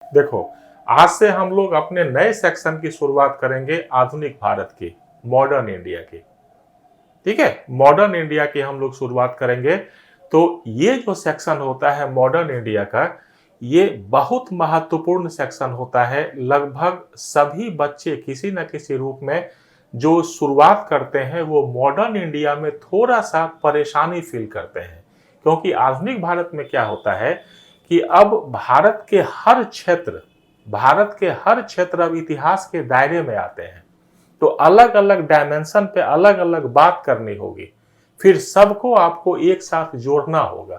देखो, आज से हम लोग अपने नए सेक्शन की शुरुआत करेंगे आधुनिक भारत की, मॉडर्न इंडिया की। ठीक है, मॉडर्न इंडिया की हम लोग शुरुआत करेंगे। तो ये जो सेक्शन होता है मॉडर्न इंडिया का, ये बहुत महत्वपूर्ण सेक्शन होता है। लगभग सभी बच्चे किसी न किसी रूप में जो शुरुआत करते हैं वो मॉडर्न इंडिया में थोड़ा सा परेशानी फील करते हैं। क्योंकि आधुनिक भारत में क्या होता है कि अब भारत के हर क्षेत्र अब इतिहास के दायरे में आते हैं। तो अलग अलग डायमेंशन पे अलग अलग बात करनी होगी, फिर सबको आपको एक साथ जोड़ना होगा,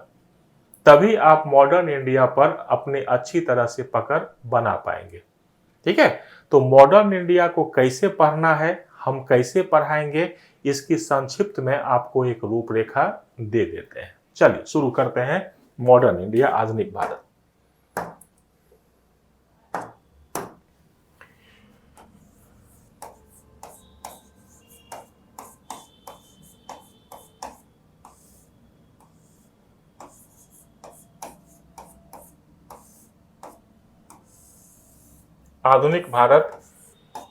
तभी आप मॉडर्न इंडिया पर अपनी अच्छी तरह से पकड़ बना पाएंगे। ठीक है, तो मॉडर्न इंडिया को कैसे पढ़ना है, हम कैसे पढ़ाएंगे, इसकी संक्षिप्त में आपको एक रूपरेखा दे देते हैं। चलिए शुरू करते हैं। मॉडर्न इंडिया, आधुनिक भारत। आधुनिक भारत,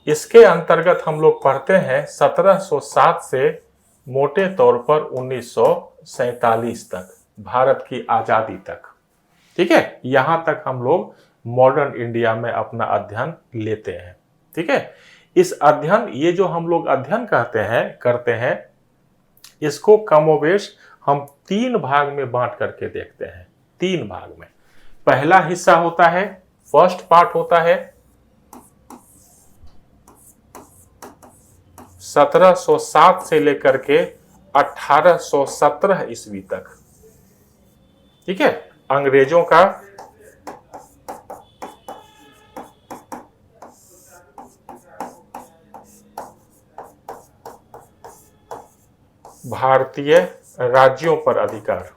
इसके अंतर्गत हम लोग पढ़ते हैं 1707 से मोटे तौर पर 1947 तक, भारत की आजादी तक। ठीक है, यहां तक हम लोग मॉडर्न इंडिया में अपना अध्ययन लेते हैं। ठीक है, इस अध्ययन, ये जो हम लोग अध्ययन करते हैं, इसको कमोबेश हम तीन भाग में बांट करके देखते हैं। तीन भाग में, पहला हिस्सा होता है, फर्स्ट पार्ट होता है 1707 से लेकर के 1817 ईस्वी तक। ठीक है, अंग्रेजों का भारतीय राज्यों पर अधिकार।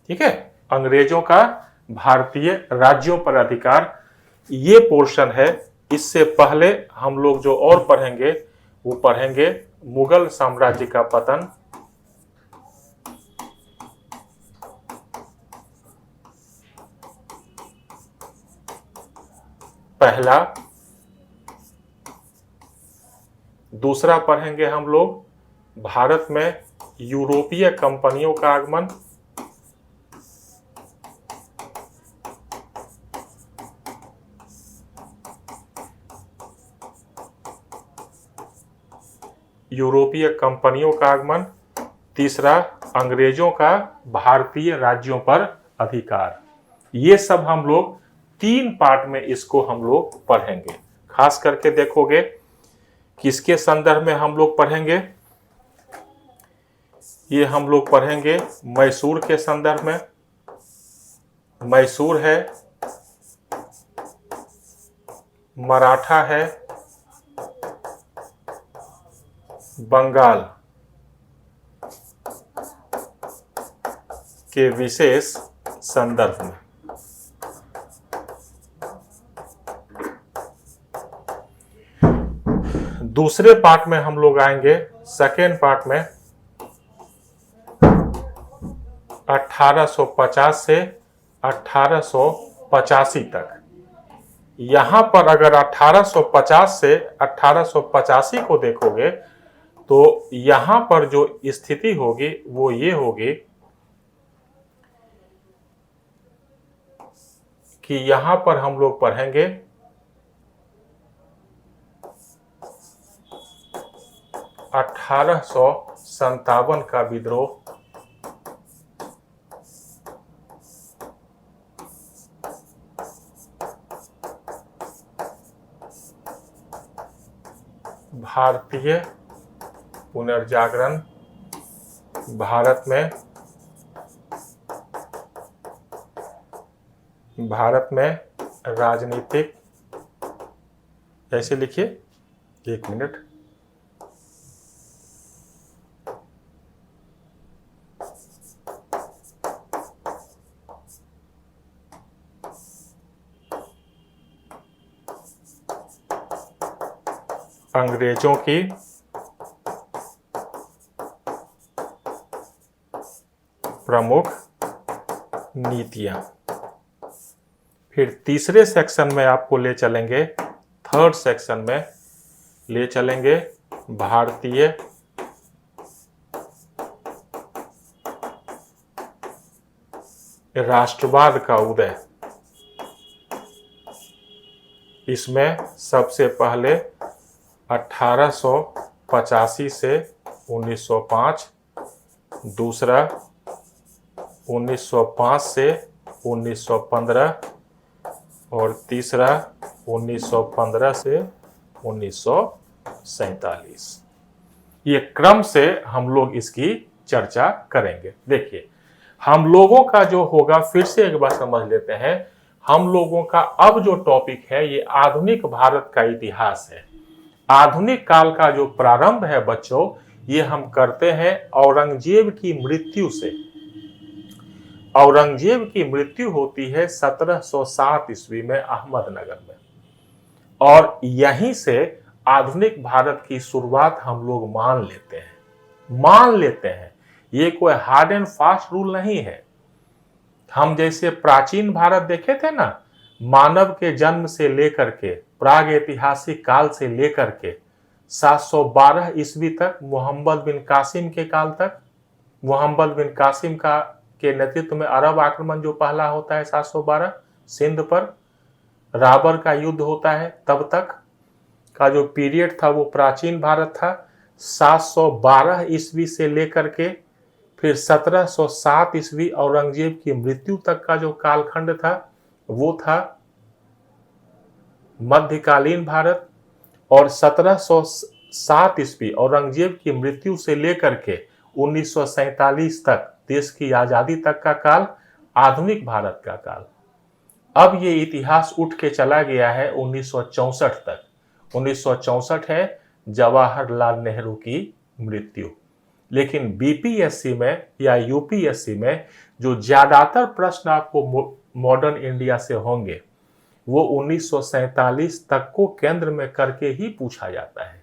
ठीक है, अंग्रेजों का भारतीय राज्यों पर अधिकार, ये पोर्शन है। इससे पहले हम लोग जो और पढ़ेंगे वो पढ़ेंगे मुगल साम्राज्य का पतन, पहला। दूसरा पढ़ेंगे हम लोग भारत में यूरोपीय कंपनियों का आगमन, यूरोपीय कंपनियों का आगमन। तीसरा, अंग्रेजों का भारतीय राज्यों पर अधिकार। ये सब हम लोग तीन पार्ट में इसको हम लोग पढ़ेंगे। खास करके देखोगे किसके संदर्भ में हम लोग पढ़ेंगे, ये हम लोग पढ़ेंगे मैसूर के संदर्भ में। मैसूर है, मराठा है, बंगाल के विशेष संदर्भ में। दूसरे पार्ट में हम लोग आएंगे, सेकेंड पार्ट में 1850 से 1885 तक। यहां पर अगर 1850 से 1885 को देखोगे तो यहां पर जो स्थिति होगी वो ये होगी कि यहां पर हम लोग पढ़ेंगे 1857 का विद्रोह, भारतीय पुनर्जागरण, भारत में राजनीतिक, ऐसे लिखिए, एक मिनट, अंग्रेजों की प्रमुख नीतियां। फिर तीसरे सेक्शन में आपको ले चलेंगे, थर्ड सेक्शन में ले चलेंगे भारतीय राष्ट्रवाद का उदय। इसमें सबसे पहले 1885 से 1905, दूसरा 1905 से 1915 और तीसरा 1915 से 1947। ये क्रम से हम लोग इसकी चर्चा करेंगे। देखिए, हम लोगों का जो होगा, फिर से एक बार समझ लेते हैं, हम लोगों का अब जो टॉपिक है ये आधुनिक भारत का इतिहास है। आधुनिक काल का जो प्रारंभ है बच्चों, ये हम करते हैं औरंगजेब की मृत्यु से। औरंगजेब की मृत्यु होती है 1707 ईस्वी में अहमदनगर में, और यहीं से आधुनिक भारत की शुरुआत हम लोग मान लेते हैं। ये कोई हार्ड एंड फास्ट रूल नहीं है। हम जैसे प्राचीन भारत देखे थे ना, मानव के जन्म से लेकर के प्राग ऐतिहासिक काल से लेकर के 712 ईस्वी तक, मोहम्मद बिन कासिम के काल तक, मोहम्मद बिन कासिम के नेतृत्व में अरब आक्रमण जो पहला होता है 712 सिंध पर, राबर का युद्ध होता है, तब तक का जो पीरियड था वो प्राचीन भारत था। 712 ईस्वी से लेकर के फिर 1707 ईस्वी औरंगजेब की मृत्यु तक का जो कालखंड था वो था मध्यकालीन भारत। और 1707 ईस्वी औरंगजेब की मृत्यु से लेकर के 1947 तक, देश की आजादी तक का काल आधुनिक भारत का काल। अब ये इतिहास उठ के चला गया है 1964 तक। 1964 है जवाहरलाल नेहरू की मृत्यु। लेकिन बीपीएससी में या यूपीएससी में जो ज्यादातर प्रश्न आपको मॉडर्न इंडिया से होंगे वो 1947 तक को केंद्र में करके ही पूछा जाता है।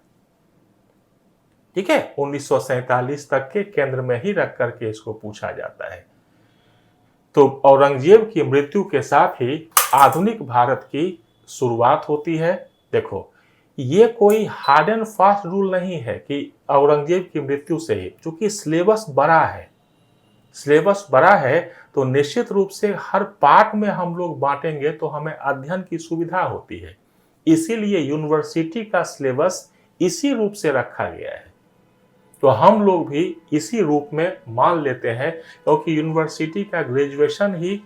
ठीक है, 1947 तक के केंद्र में ही रख करके इसको पूछा जाता है। तो औरंगजेब की मृत्यु के साथ ही आधुनिक भारत की शुरुआत होती है। देखो, ये कोई हार्ड एंड फास्ट रूल नहीं है कि औरंगजेब की मृत्यु से ही, क्योंकि सिलेबस बड़ा है तो निश्चित रूप से हर पार्ट में हम लोग बांटेंगे तो हमें अध्ययन की सुविधा होती है। इसीलिए यूनिवर्सिटी का सिलेबस इसी रूप से रखा गया है। तो हम लोग भी इसी रूप में मान लेते हैं, क्योंकि यूनिवर्सिटी का ग्रेजुएशन ही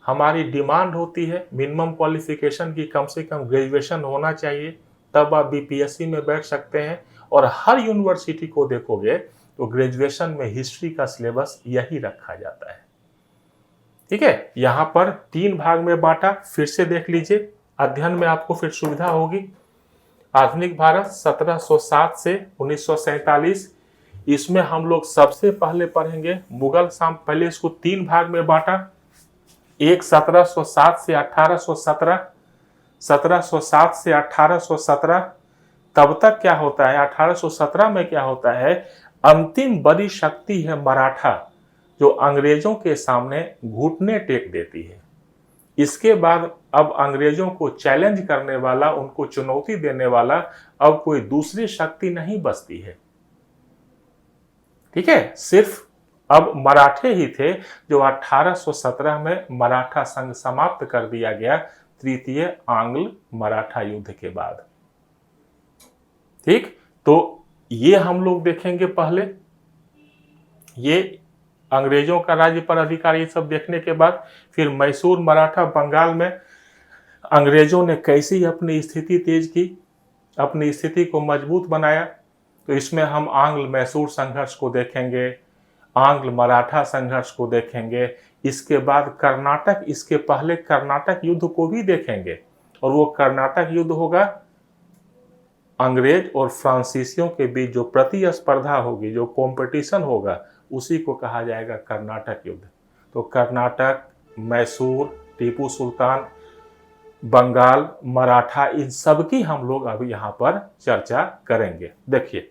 हमारी डिमांड होती है। मिनिमम क्वालिफिकेशन की कम से कम ग्रेजुएशन होना चाहिए, तब आप बीपीएससी में बैठ सकते हैं। और हर यूनिवर्सिटी को देखोगे तो ग्रेजुएशन में हिस्ट्री का सिलेबस यही रखा जाता है। ठीक है, यहाँ पर 3 भाग में बांटा, फिर से देख लीजिए, अध्ययन में आपको फिर सुविधा होगी। आधुनिक भारत 1707 से 1947, इसमें हम लोग सबसे पहले पढ़ेंगे मुगल साम्राज्य। पहले इसको 3 भाग में बांटा, एक 1707 से 1817, 1707 से 1817। तब तक क्या होता है, 1817 में क्या होता है, अंतिम बड़ी शक्ति है मराठा, जो अंग्रेजों के सामने घुटने टेक देती है। इसके बाद अब अंग्रेजों को चैलेंज करने वाला, उनको चुनौती देने वाला अब कोई दूसरी शक्ति नहीं बचती है। ठीक है, सिर्फ अब मराठे ही थे, जो 1817 में मराठा संघ समाप्त कर दिया गया तृतीय आंग्ल मराठा युद्ध के बाद। ठीक, तो ये हम लोग देखेंगे पहले। ये अंग्रेजों का राज्य पर अधिकार, ये सब देखने के बाद फिर मैसूर, मराठा, बंगाल में अंग्रेजों ने कैसी अपनी स्थिति तेज की, अपनी स्थिति को मजबूत बनाया। तो इसमें हम आंग्ल मैसूर संघर्ष को देखेंगे, आंग्ल मराठा संघर्ष को देखेंगे। इसके बाद कर्नाटक, इसके पहले कर्नाटक युद्ध को भी देखेंगे। और वो कर्नाटक युद्ध होगा अंग्रेज और फ्रांसीसियों के बीच जो प्रतिस्पर्धा होगी, जो कंपटीशन होगा, उसी को कहा जाएगा कर्नाटक युद्ध। तो कर्नाटक, मैसूर, टीपू सुल्तान, बंगाल, मराठा, इन सब की हम लोग अभी यहाँ पर चर्चा करेंगे। देखिए,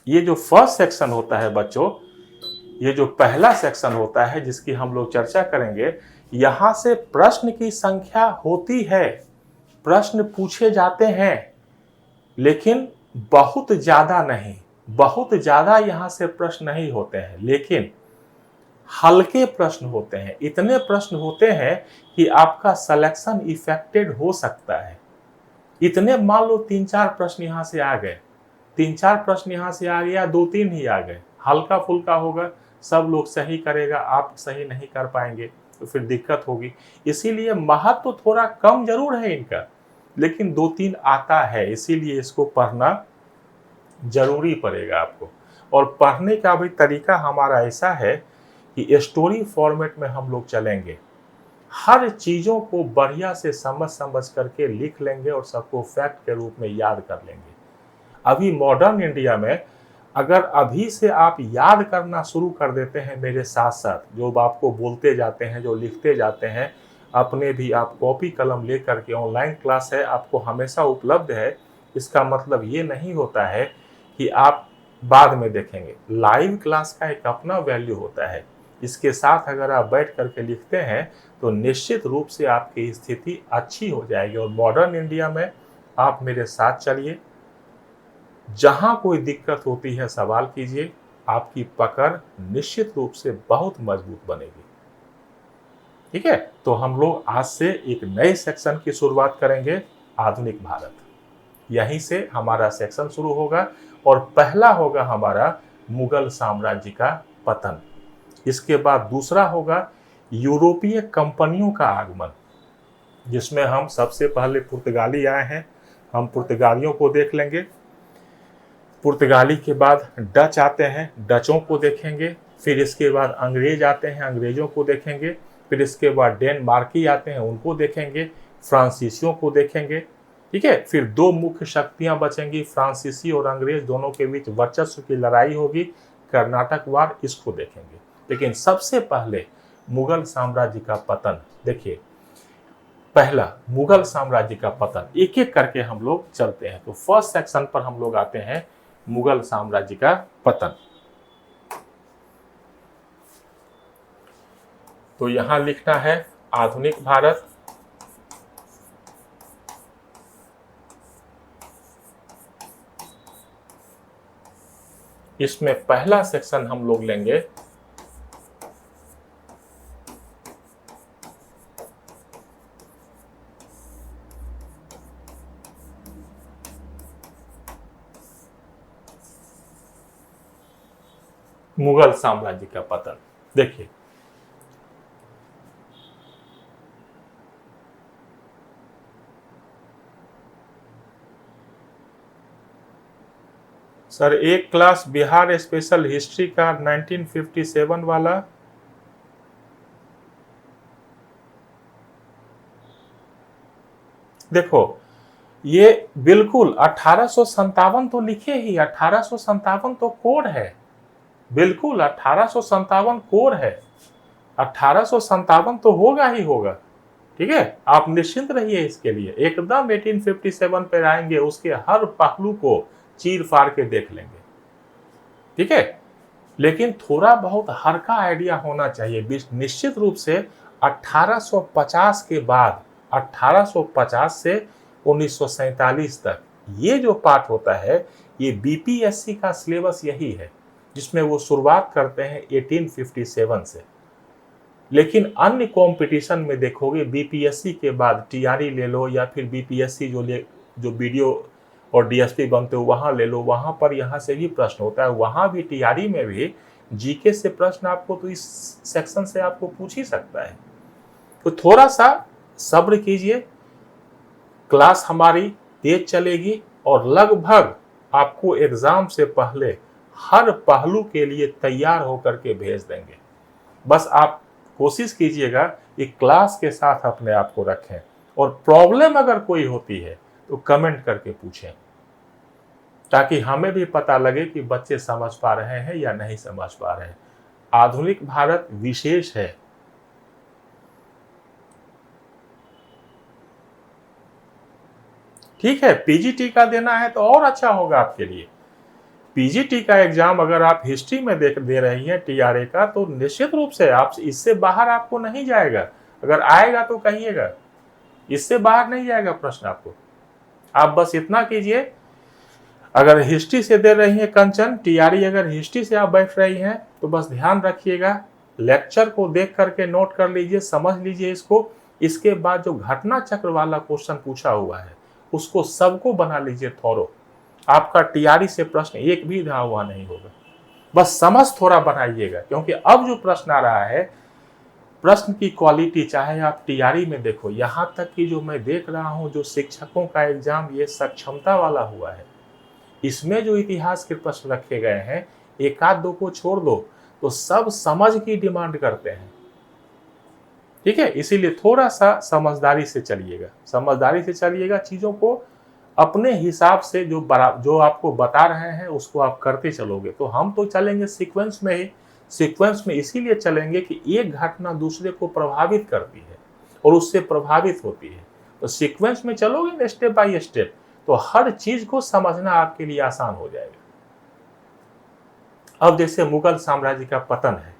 ये जो फर्स्ट सेक्शन होता है बच्चों, ये जो पहला सेक्शन होता है जिसकी हम लोग चर्चा करेंगे, यहां से प्रश्न की संख्या होती है, प्रश्न पूछे जाते हैं, लेकिन बहुत ज्यादा नहीं, बहुत ज्यादा यहां से प्रश्न नहीं होते हैं, लेकिन हल्के प्रश्न होते हैं। इतने प्रश्न होते हैं कि आपका सिलेक्शन इफेक्टेड हो सकता है। इतने, मान लो 3-4 प्रश्न यहां से आ गए, 3-4 प्रश्न यहां से आ गया, 2-3 ही आ गए, हल्का फुल्का होगा, सब लोग सही करेगा, आप सही नहीं कर पाएंगे तो फिर दिक्कत होगी। इसीलिए महत्व तो थोड़ा कम जरूर है इनका, लेकिन 2-3 आता है, इसीलिए इसको पढ़ना जरूरी पड़ेगा आपको। और पढ़ने का भी तरीका हमारा ऐसा है कि स्टोरी फॉर्मेट में हम लोग चलेंगे, हर चीजों को बढ़िया से समझ समझ करके लिख लेंगे और सबको फैक्ट के रूप में याद कर लेंगे। अभी मॉडर्न इंडिया में अगर अभी से आप याद करना शुरू कर देते हैं मेरे साथ साथ, जो आपको बोलते जाते हैं, जो लिखते जाते हैं, अपने भी आप कॉपी कलम लेकर के, ऑनलाइन क्लास है आपको हमेशा उपलब्ध है, इसका मतलब ये नहीं होता है कि आप बाद में देखेंगे। लाइव क्लास का एक अपना वैल्यू होता है, इसके साथ अगर आप बैठ करके लिखते हैं तो निश्चित रूप से आपकी स्थिति अच्छी हो जाएगी। और मॉडर्न इंडिया में आप मेरे साथ चलिए, जहां कोई दिक्कत होती है सवाल कीजिए, आपकी पकड़ निश्चित रूप से बहुत मजबूत बनेगी। ठीक है, तो हम लोग आज से एक नए सेक्शन की शुरुआत करेंगे, आधुनिक भारत। यहीं से हमारा सेक्शन शुरू होगा और पहला होगा हमारा मुगल साम्राज्य का पतन। इसके बाद दूसरा होगा यूरोपीय कंपनियों का आगमन, जिसमें हम सबसे पहले पुर्तगाली आए हैं, हम पुर्तगालियों को देख लेंगे। पुर्तगाली के बाद डच आते हैं, डचों को देखेंगे। फिर इसके बाद अंग्रेज आते हैं, अंग्रेजों को देखेंगे। फिर इसके बाद डेनमार्की आते हैं, उनको देखेंगे। फ्रांसीसियों को देखेंगे। ठीक है, फिर दो मुख्य शक्तियां बचेंगी, फ्रांसीसी और अंग्रेज, दोनों के बीच वर्चस्व की लड़ाई होगी, कर्नाटक वार, इसको देखेंगे। लेकिन सबसे पहले मुगल साम्राज्य का पतन देखिए। पहला मुगल साम्राज्य का पतन, एक एक करके हम लोग चलते हैं। तो फर्स्ट सेक्शन पर हम लोग आते हैं, मुगल साम्राज्य का पतन। तो यहां लिखना है आधुनिक भारत। इसमें पहला सेक्शन हम लोग लेंगे मुगल साम्राज्य का पतन। देखिए, सर एक क्लास बिहार स्पेशल हिस्ट्री का 1957 वाला, देखो ये बिल्कुल 1857 तो लिखे ही, 1857 तो कोड है, बिल्कुल 1857 कोड है, 1857 तो होगा ही होगा। ठीक है, आप निश्चिंत रहिए इसके लिए, एकदम 1857 पर आएंगे, उसके हर पहलू को चीर फाड़ के देख लेंगे। ठीक है, लेकिन थोड़ा बहुत हर का आइडिया होना चाहिए। निश्चित रूप से 1850 के बाद, 1850 से 1947 तक ये जो पार्ट होता है, ये बीपीएससी का सिलेबस यही है, जिसमें वो शुरुआत करते हैं 1857 से। लेकिन अन्य कंपटीशन में देखोगे, बीपीएससी के बाद टीआरई ले लो, या फिर बीपीएससी जो वीडियो और डीएसपी बनते हो वहां ले लो, वहां पर यहां से भी प्रश्न होता है, वहां भी टीआरई में भी जीके से प्रश्न आपको तो इस सेक्शन से आपको पूछ ही सकता है। तो थोड़ा सा सब्र कीजिए, क्लास हमारी तेज चलेगी और लगभग आपको एग्जाम से पहले हर पहलू के लिए तैयार होकर के भेज देंगे। बस आप कोशिश कीजिएगा कि क्लास के साथ अपने आप को रखें, और प्रॉब्लम अगर कोई होती है तो कमेंट करके पूछें, ताकि हमें भी पता लगे कि बच्चे समझ पा रहे हैं या नहीं समझ पा रहे हैं। आधुनिक भारत विशेष है। ठीक है, पीजीटी का देना है तो और अच्छा होगा आपके लिए। पीजीटी का एग्जाम अगर आप हिस्ट्री में दे रही हैं टीआरए का, तो निश्चित रूप से आप इससे बाहर आपको नहीं जाएगा। अगर आएगा तो कहिएगा, इससे बाहर नहीं जाएगा प्रश्न आपको। आप बस इतना कीजिए, अगर हिस्ट्री से दे रही हैं कंचन टीआरई, अगर हिस्ट्री से आप बैठ रही हैं तो बस ध्यान रखिएगा, लेक्चर को देख करके नोट कर लीजिए, समझ लीजिए इसको। इसके बाद जो घटना चक्र वाला क्वेश्चन पूछा हुआ है उसको सबको बना लीजिए थोरो। आपका टीआरई से प्रश्न एक भी यहाँ हुआ नहीं होगा। बस समझ थोड़ा बनाइएगा, क्योंकि अब जो प्रश्न आ रहा है, प्रश्न की क्वालिटी चाहे आप टीआरई में देखो, यहाँ तक कि जो मैं देख रहा हूँ जो शिक्षकों का एग्जाम ये सक्षमता वाला हुआ है, इसमें जो इतिहास के प्रश्न रखे गए हैं, एक आध दो को छोड़ दो तो सब समझ की डिमांड करते हैं। ठीक है, इसीलिए थोड़ा सा समझदारी से चलिएगा, समझदारी से चलिएगा, चीजों को अपने हिसाब से जो आपको बता रहे हैं उसको आप करते चलोगे। तो हम तो चलेंगे सीक्वेंस में ही, सीक्वेंस में इसीलिए चलेंगे कि एक घटना दूसरे को प्रभावित करती है और उससे प्रभावित होती है। तो सीक्वेंस में चलोगे ना स्टेप बाय स्टेप, तो हर चीज को समझना आपके लिए आसान हो जाएगा। अब जैसे मुगल साम्राज्य का पतन है,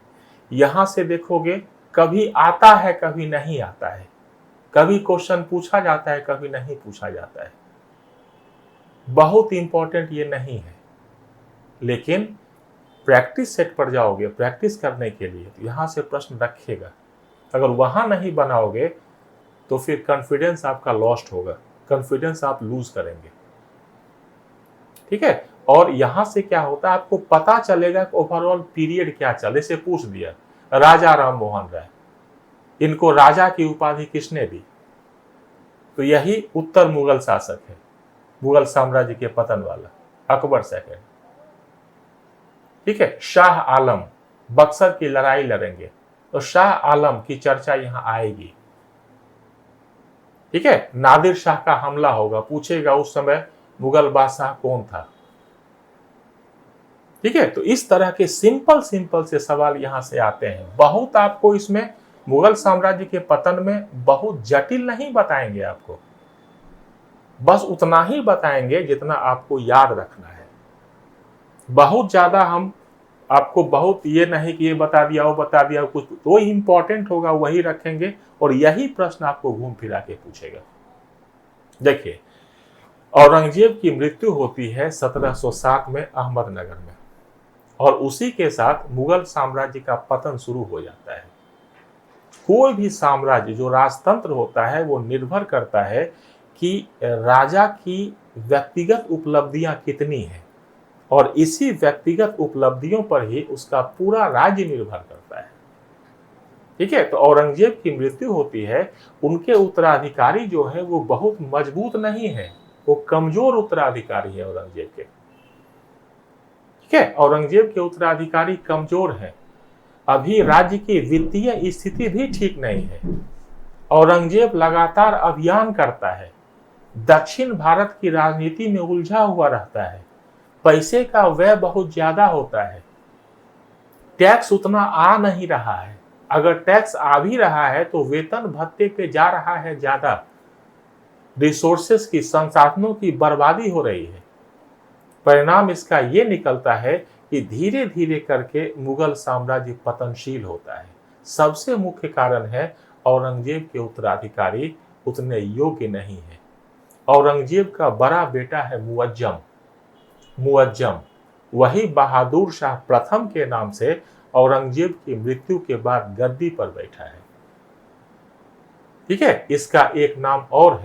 यहां से देखोगे कभी आता है कभी नहीं आता है, कभी क्वेश्चन पूछा जाता है कभी नहीं पूछा जाता है। बहुत इंपॉर्टेंट ये नहीं है, लेकिन प्रैक्टिस सेट पर जाओगे प्रैक्टिस करने के लिए तो यहां से प्रश्न रखेगा। अगर वहां नहीं बनाओगे तो फिर कॉन्फिडेंस आपका लॉस्ट होगा, कॉन्फिडेंस आप लूज करेंगे। ठीक है, और यहां से क्या होता है आपको पता चलेगा कि ओवरऑल पीरियड क्या चले। से पूछ दिया राजा राम मोहन राय, इनको राजा की उपाधि किसने दी? तो यही उत्तर मुगल शासक है, मुगल साम्राज्य के पतन वाला अकबर सेकंड। ठीक है, शाह आलम बक्सर की लड़ाई लड़ेंगे तो शाह आलम की चर्चा यहां आएगी। ठीक है, नादिर शाह का हमला होगा, पूछेगा उस समय मुगल बादशाह कौन था। ठीक है, तो इस तरह के सिंपल से सवाल यहां से आते हैं। बहुत आपको इसमें मुगल साम्राज्य के पतन में बहुत जटिल नहीं बताएंगे आपको, बस उतना ही बताएंगे जितना आपको याद रखना है। बहुत ज्यादा हम आपको बहुत ये नहीं कि ये बता दिया वो बता दिया, कुछ तो इंपॉर्टेंट होगा वही रखेंगे और यही प्रश्न आपको घूम फिरा के पूछेगा। देखिए, औरंगजेब की मृत्यु होती है 1707 में अहमदनगर में, और उसी के साथ मुगल साम्राज्य का पतन शुरू हो जाता है। कोई भी साम्राज्य जो राजतंत्र होता है वो निर्भर करता है कि राजा की व्यक्तिगत उपलब्धियां कितनी हैं, और इसी व्यक्तिगत उपलब्धियों पर ही उसका पूरा राज्य निर्भर करता है। ठीक है, तो औरंगजेब की मृत्यु होती है, उनके उत्तराधिकारी जो है वो बहुत मजबूत नहीं है, वो कमजोर उत्तराधिकारी है औरंगजेब के। ठीक है, औरंगजेब के उत्तराधिकारी कमजोर हैं, अभी राज्य की वित्तीय स्थिति भी ठीक नहीं है। औरंगजेब लगातार अभियान करता है, दक्षिण भारत की राजनीति में उलझा हुआ रहता है, पैसे का व्यय बहुत ज्यादा होता है, टैक्स उतना आ नहीं रहा है, अगर टैक्स आ भी रहा है तो वेतन भत्ते पे जा रहा है ज्यादा, रिसोर्सेस की संसाधनों की बर्बादी हो रही है। परिणाम इसका ये निकलता है कि धीरे धीरे करके मुगल साम्राज्य पतनशील होता है। सबसे मुख्य कारण है औरंगजेब के उत्तराधिकारी उतने योग्य नहीं है। औरंगजेब का बड़ा बेटा है मुअज्जम, वही बहादुर शाह प्रथम के नाम से औरंगजेब की मृत्यु के बाद गद्दी पर बैठा है। ठीक है, इसका एक नाम और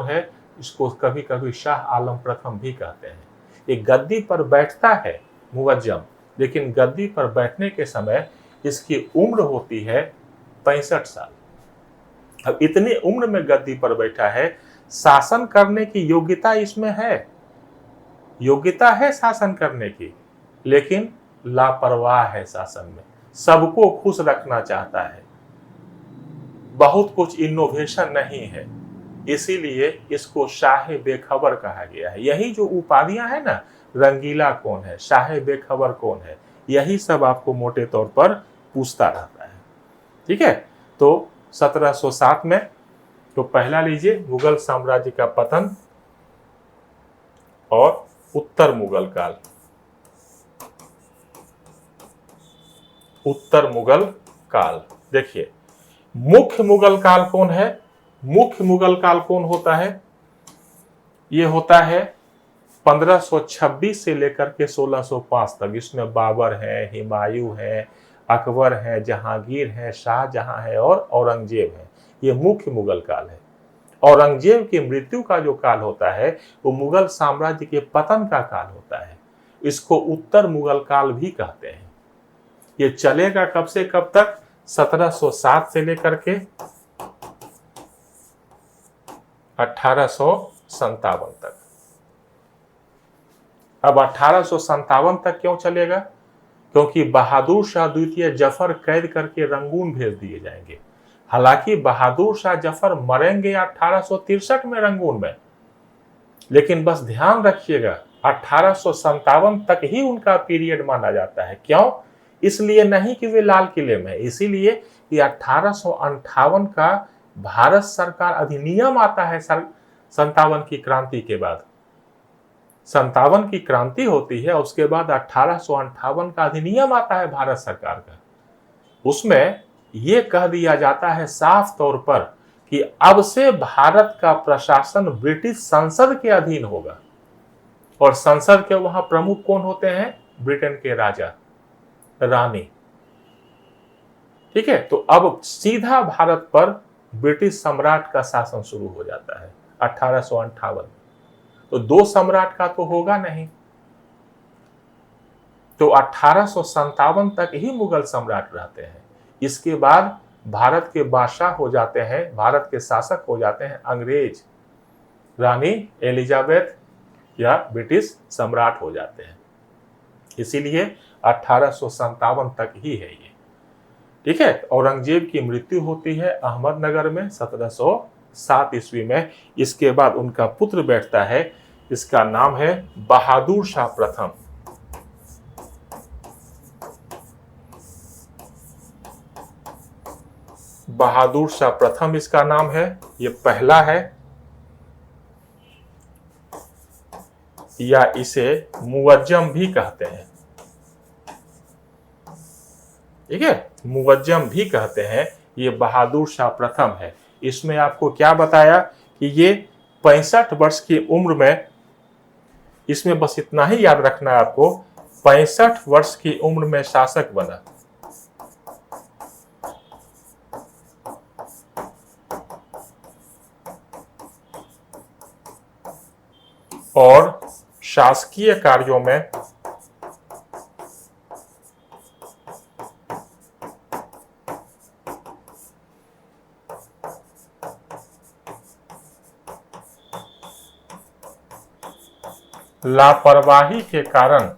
है, इसको कभी कभी शाह आलम प्रथम भी कहते हैं। ये गद्दी पर बैठता है मुअज्जम, लेकिन गद्दी पर बैठने के समय इसकी उम्र होती है 65 साल। अब इतनी उम्र में गद्दी पर बैठा है, शासन करने की योग्यता इसमें है, योग्यता है शासन करने की, लेकिन लापरवाह है शासन में, सबको खुश रखना चाहता है, बहुत कुछ इनोवेशन नहीं है, इसीलिए इसको शाह बेखबर कहा गया है। यही जो उपाधियां है ना, रंगीला कौन है, शाह बेखबर कौन है, यही सब आपको मोटे तौर पर पूछता रहता है। ठीक है, तो 1707 में तो पहला लीजिए मुगल साम्राज्य का पतन और उत्तर मुगल काल। उत्तर मुगल काल। देखिए, मुख्य मुगल काल कौन है? मुख्य मुगल काल कौन होता है? ये होता है 1526 से लेकर के 1605 तक। इसमें बाबर है, हुमायूं है, अकबर है, जहांगीर है, शाहजहां है और औरंगजेब है। ये मुख्य मुगल काल है। औरंगजेब की मृत्यु का जो काल होता है वो मुगल साम्राज्य के पतन का काल होता है। इसको उत्तर मुगल काल भी कहते हैं। ये चलेगा कब से कब तक? 1707 से लेकर के 1857 तक। अब 1857 तक क्यों चलेगा? क्योंकि बहादुर शाह द्वितीय जफर कैद करके रंगून भेज दिए जाएंगे। हालांकि बहादुर शाह जफर मरेंगे 1863 में रंगून में, लेकिन बस ध्यान रखिएगा 1857 तक ही उनका पीरियड माना जाता है। क्यों? इसलिए नहीं कि वे लाल किले में, इसीलिए कि 1858 का भारत सरकार अधिनियम आता है 57 की क्रांति के बाद। 57 की क्रांति होती है, उसके बाद 1858 का अधिनियम आता है भारत सरकार का। उसमें यह कह दिया जाता है साफ तौर पर कि अब से भारत का प्रशासन ब्रिटिश संसद के अधीन होगा। और संसद के वहां प्रमुख कौन होते हैं? ब्रिटेन के राजा, रानी। ठीक है, तो अब सीधा भारत पर ब्रिटिश सम्राट का शासन शुरू हो जाता है 1858। तो दो सम्राट का तो होगा नहीं, तो 1857 तक ही मुगल सम्राट रहते हैं। इसके बाद भारत के बादशाह हो जाते हैं, भारत के शासक हो जाते हैं अंग्रेज, रानी एलिजाबेथ या ब्रिटिश सम्राट हो जाते हैं। इसीलिए 1857 तक ही है ये। ठीक है, औरंगजेब की मृत्यु होती है अहमदनगर में 1707 ईस्वी में। इसके बाद उनका पुत्र बैठता है, इसका नाम है बहादुर शाह प्रथम। बहादुर शाह प्रथम इसका नाम है, ये पहला है, या इसे मुअज्जम भी कहते हैं। ठीक है, मुअज्जम भी कहते हैं। ये बहादुर शाह प्रथम है। इसमें आपको क्या बताया कि ये 65 वर्ष की उम्र में, इसमें बस इतना ही याद रखना है आपको, 65 वर्ष की उम्र में शासक बना। और शासकीय कार्यों में लापरवाही के कारण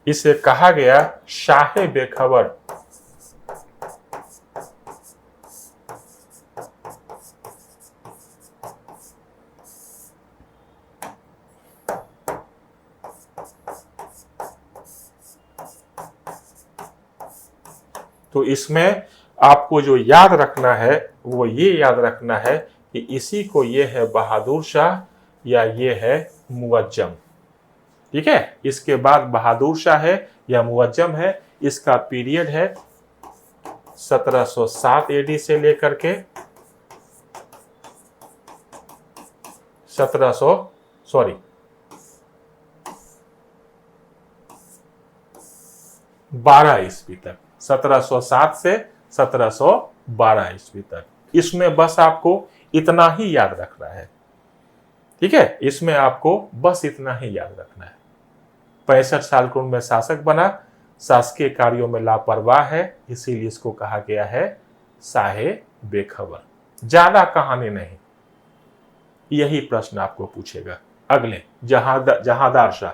इसे कहा गया शाहे बेखबर। तो इसमें आपको जो याद रखना है वो ये याद रखना है कि इसी को ये है बहादुर शाह या ये है मुअज्जम। ठीक है, इसके बाद बहादुर शाह है या मुअज्जम है। इसका पीरियड है 1707 एडी से लेकर के 12 ईस्वी तक, 1707 से 1712 ईस्वी तक। इसमें बस आपको इतना ही याद रखना है। ठीक है, इसमें आपको बस इतना ही याद रखना है। 65 साल की उम्र में शासक बना, शासकीय कार्यों में लापरवाह है, इसीलिए इसको कहा गया है शाहे बेखबर। ज्यादा कहानी नहीं, यही प्रश्न आपको पूछेगा। अगले जहांदार शाह।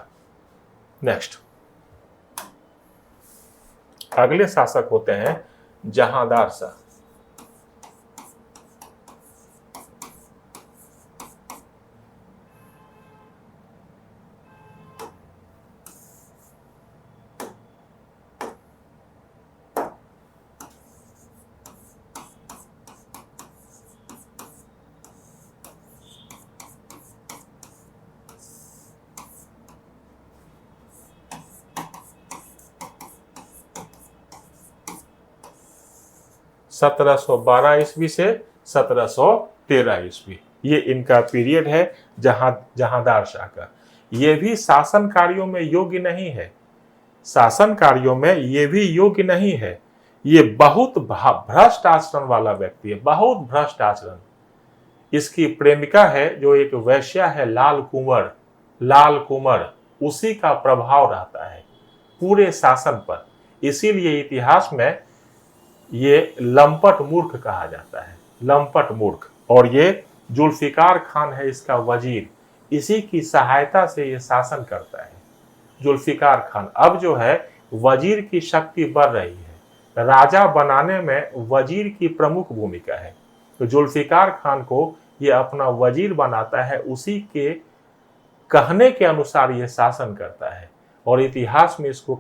नेक्स्ट, अगले शासक होते हैं जहांदार शाह। 1712 ईस्वी से 1713 ईस्वी, ये इनका पीरियड है जहांदार शाह का। ये भी शासन कार्यों में योग्य नहीं है, शासन कार्यों में ये भी योग्य नहीं है। ये बहुत भ्रष्ट आचरण वाला व्यक्ति है, बहुत भ्रष्ट आचरण। इसकी प्रेमिका है जो एक वैश्या है, लाल कुंवर, उसी का प्रभाव रहता है पूरे शासन पर। इसीलिए इतिहास में ये लंपट मूर्ख कहा जाता है, लंपट मूर्ख। और ये जुल्फिकार खान है इसका वजीर, इसी की सहायता से ये शासन करता है जुल्फिकार खान। अब जो है वजीर की शक्ति बढ़ रही है, राजा बनाने में वजीर की प्रमुख भूमिका है। तो जुल्फिकार खान को ये अपना वजीर बनाता है, उसी के कहने के अनुसार ये शासन करता है। और इतिहास में इसको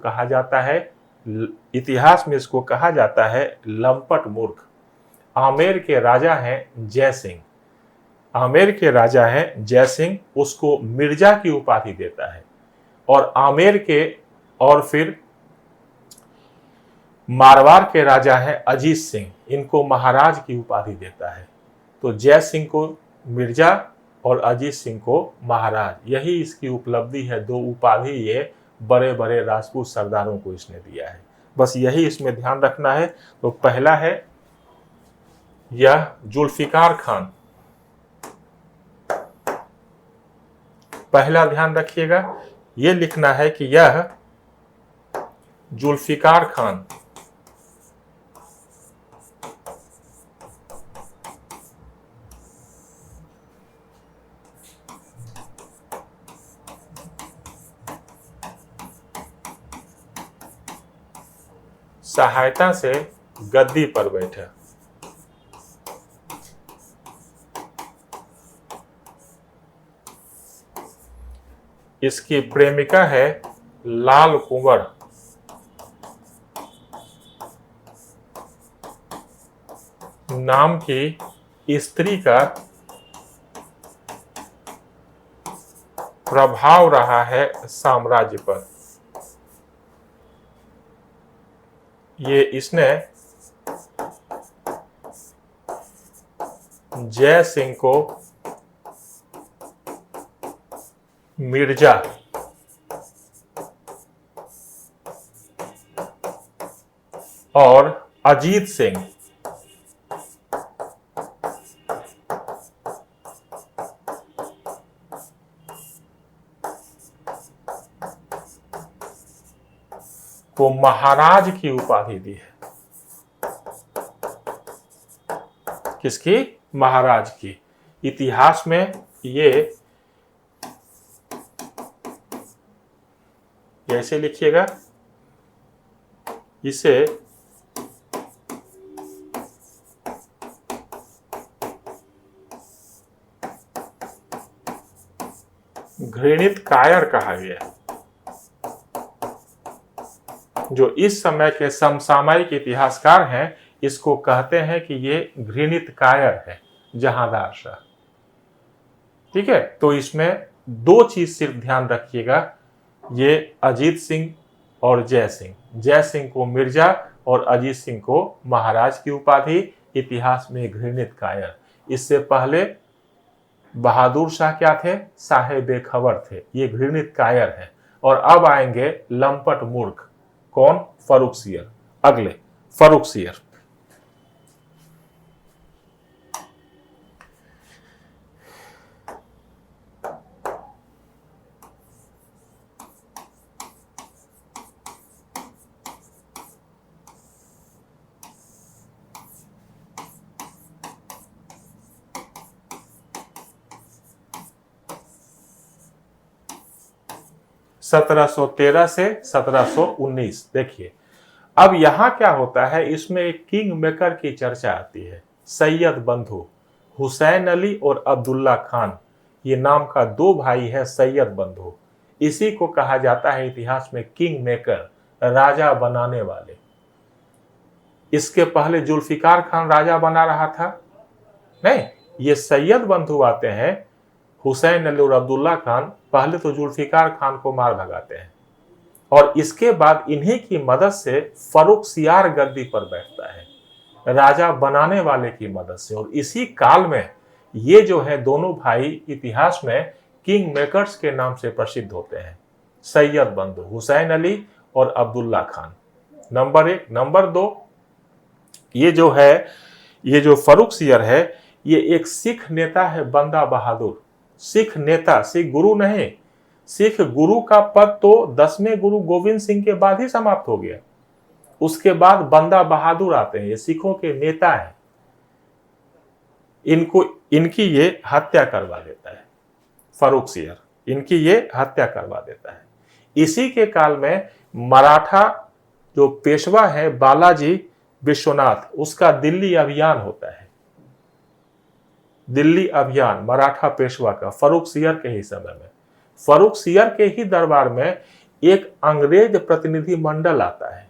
कहा जाता है लंपट मूर्ख। आमेर के राजा हैं जय सिंह, आमेर के राजा हैं जय सिंह, उसको मिर्जा की उपाधि देता है। और आमेर के और फिर मारवाड़ के राजा हैं अजीत सिंह, इनको महाराज की उपाधि देता है। तो जय सिंह को मिर्जा और अजीत सिंह को महाराज, यही इसकी उपलब्धि है। दो उपाधि ये बड़े बड़े राजपूत सरदारों को इसने दिया है, बस यही इसमें ध्यान रखना है। तो पहला है यह जुल्फिकार खान, पहला ध्यान रखिएगा, यह लिखना है कि यह जुल्फिकार खान सहायता से गद्दी पर बैठा। इसकी प्रेमिका है लाल कुंवर, नाम की स्त्री का प्रभाव रहा है साम्राज्य पर। ये इसने जय सिंह को मिर्जा और अजीत सिंह को महाराज की उपाधि दी है। किसकी? महाराज की। इतिहास में ये ऐसे लिखिएगा, इसे घृणित कायर कहा गया। जो इस समय के समसामयिक इतिहासकार हैं, इसको कहते हैं कि ये घृणित कायर है जहांदार शाह। ठीक है, तो इसमें दो चीज सिर्फ ध्यान रखिएगा, ये अजीत सिंह और जय सिंह को मिर्जा और अजीत सिंह को महाराज की उपाधि, इतिहास में घृणित कायर। इससे पहले बहादुर शाह क्या थे? साहे बेखबर थे, ये घृणित कायर है। और अब आएंगे लंपट मूर्ख, कौन? फर्रुखसियर। अगले फर्रुखसियर, (1713 से 1719). देखिए अब यहां क्या होता है, इसमें एक किंग मेकर की चर्चा आती है। सैयद बंधु हुसैन अली और अब्दुल्ला खान, ये नाम का दो भाई है सैयद बंधु। इसी को कहा जाता है इतिहास में किंग मेकर, राजा बनाने वाले। इसके पहले जुल्फिकार खान राजा बना रहा था? नहीं, ये सैयद बंधु आते हैं, हुसैन अली और अब्दुल्ला खान पहले तो जुल्फिकार खान को मार भगाते हैं, और इसके बाद इन्हीं की मदद से फर्रुखसियार गद्दी पर बैठता है। राजा बनाने वाले की मदद से। और इसी काल में ये जो है दोनों भाई इतिहास में किंग मेकर्स के नाम से प्रसिद्ध होते हैं, सैयद बंधु हुसैन अली और अब्दुल्ला खान। नंबर 1। नंबर 2, ये जो है, ये जो फर्रुखसियर है, ये एक सिख नेता है, बंदा बहादुर। सिख नेता, सिख गुरु नहीं। सिख गुरु का पद तो 10वें गुरु गोविंद सिंह के बाद ही समाप्त हो गया। उसके बाद बंदा बहादुर आते हैं, ये सिखों के नेता हैं। इनकी ये हत्या करवा देता है फर्रुखसियर, इनकी ये हत्या करवा देता है। इसी के काल में मराठा जो पेशवा है बालाजी विश्वनाथ, उसका दिल्ली अभियान होता है। दिल्ली अभियान मराठा पेशवा का फर्रुखसियर के ही समय में। फर्रुखसियर के ही दरबार में एक अंग्रेज प्रतिनिधि मंडल आता है।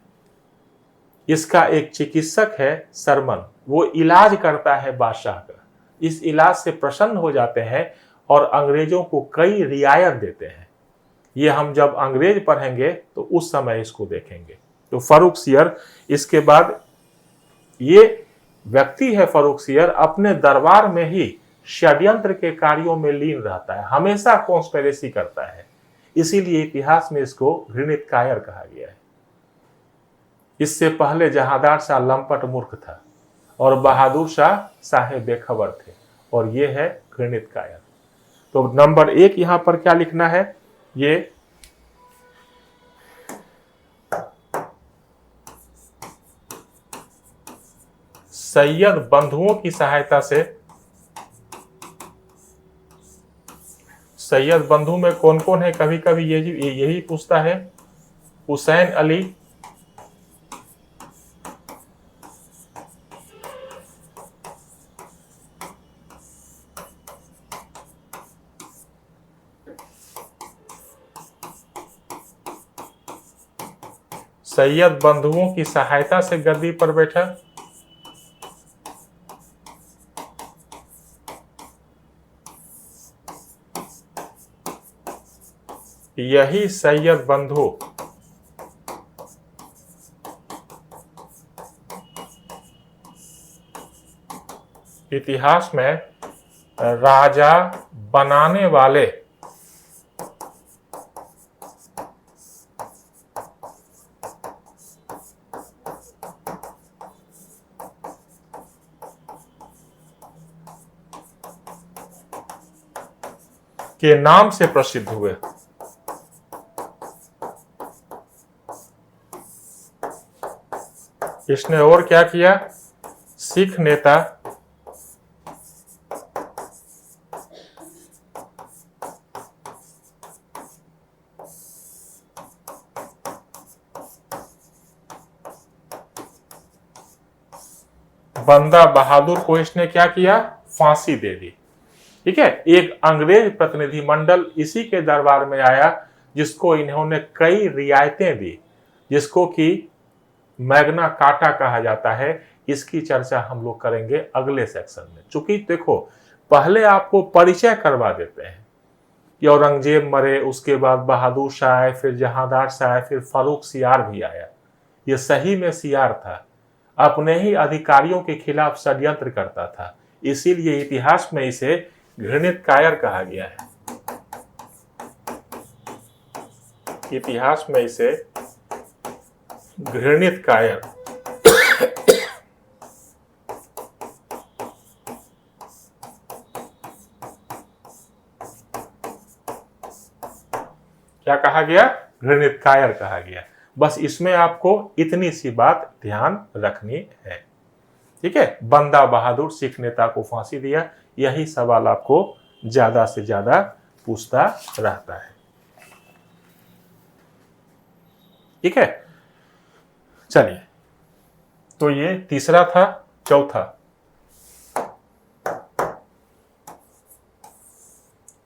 इसका एक चिकित्सक है सरमन, वो इलाज करता है बादशाह का। इस इलाज से प्रसन्न हो जाते हैं और अंग्रेजों को कई रियायत देते हैं। ये हम जब अंग्रेज पढ़ेंगे तो उस समय इसको देखेंगे। तो फर्रुखसियर, इसके बाद ये व्यक्ति है फर्रुखसियर, अपने दरबार में ही षड्यंत्र के कार्यों में लीन रहता है, हमेशा कॉन्स्पिरेसी करता है। इसीलिए इतिहास में इसको घृणित कायर कहा गया है। इससे पहले जहांदार शाह लंपट मूर्ख था और बहादुर शाह साहे बेखबर थे, और ये है घृणित कायर। तो नंबर 1 यहां पर क्या लिखना है, ये सैयद बंधुओं की सहायता से। सैयद बंधु में कौन कौन है, कभी कभी यही पूछता है। हुसैन अली, सैयद बंधुओं की सहायता से गद्दी पर बैठा। यही सैयद बंधु इतिहास में राजा बनाने वाले के नाम से प्रसिद्ध हुए। इसने और क्या किया, सिख नेता बंदा बहादुर को इसने क्या किया, फांसी दे दी। ठीक है, एक अंग्रेज प्रतिनिधि मंडल इसी के दरबार में आया, जिसको इन्होंने कई रियायतें दी, जिसको कि मैग्ना कार्टा कहा जाता है। इसकी चर्चा हम लोग करेंगे अगले सेक्शन में। चूंकि देखो, पहले आपको परिचय करवा देते हैं कि औरंगजेब मरे, उसके बाद बहादुर शाह आए, फिर जहांदार शाह आए, फिर फर्रुखसियार भी आया। ये सही में सियार था, अपने ही अधिकारियों के खिलाफ षड्यंत्र करता था। इसीलिए इतिहास में इसे घृणित कायर कहा गया है। इतिहास में इसे घृणित कायर क्या कहा गया, घृणित कायर कहा गया। बस इसमें आपको इतनी सी बात ध्यान रखनी है। ठीक है, बंदा बहादुर सिख नेता को फांसी दिया, यही सवाल आपको ज्यादा से ज्यादा पूछता रहता है। ठीक है, चलिए, तो ये तीसरा था।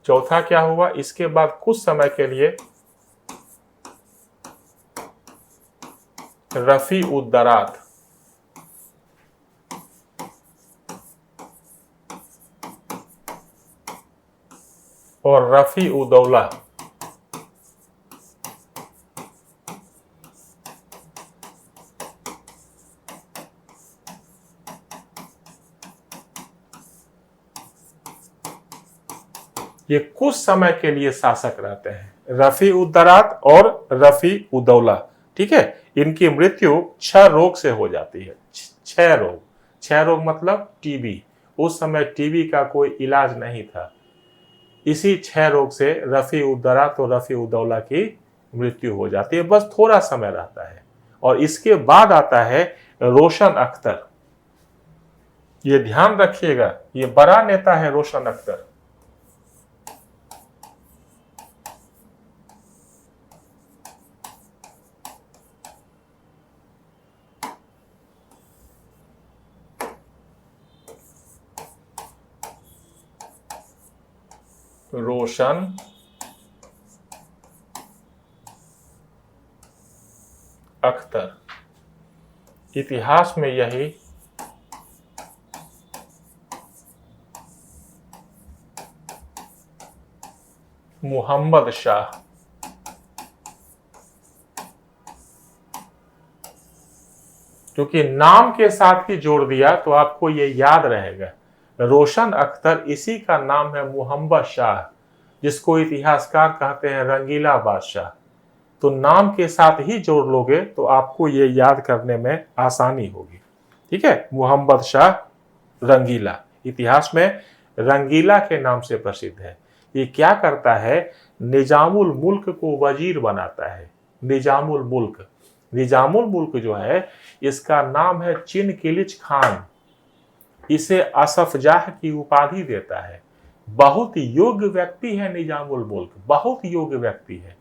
चौथा क्या हुआ, इसके बाद कुछ समय के लिए रफी उद दरात और रफी उद दौला ये कुछ समय के लिए शासक रहते हैं, रफी उद्दरात और रफी उदौला। ठीक है, इनकी मृत्यु 6 रोग से हो जाती है। 6 रोग, 6 रोग मतलब टीबी। उस समय टीबी का कोई इलाज नहीं था। इसी 6 रोग से रफी उद्दरात और रफी उदौला की मृत्यु हो जाती है। बस थोड़ा समय रहता है। और इसके बाद आता है रोशन अख्तर। ये ध्यान रखिएगा, ये बड़ा नेता है रोशन अख्तर। रोशन अख्तर, इतिहास में यही मोहम्मद शाह, क्योंकि नाम के साथ ही जोड़ दिया तो आपको ये याद रहेगा। रोशन अख्तर, इसी का नाम है मोहम्मद शाह, जिसको इतिहासकार कहते हैं रंगीला बादशाह। तो नाम के साथ ही जोड़ लोगे तो आपको ये याद करने में आसानी होगी। ठीक है, मोहम्मद शाह रंगीला, इतिहास में रंगीला के नाम से प्रसिद्ध है। ये क्या करता है, निजामुल मुल्क को वजीर बनाता है। निजामुल मुल्क, निजामुल मुल्क जो है इसका नाम है चिनकिलिच खान। इसे असफजाह की उपाधि देता है। बहुत योग्य व्यक्ति है निजामुल मुल्क, बहुत योग्य व्यक्ति है।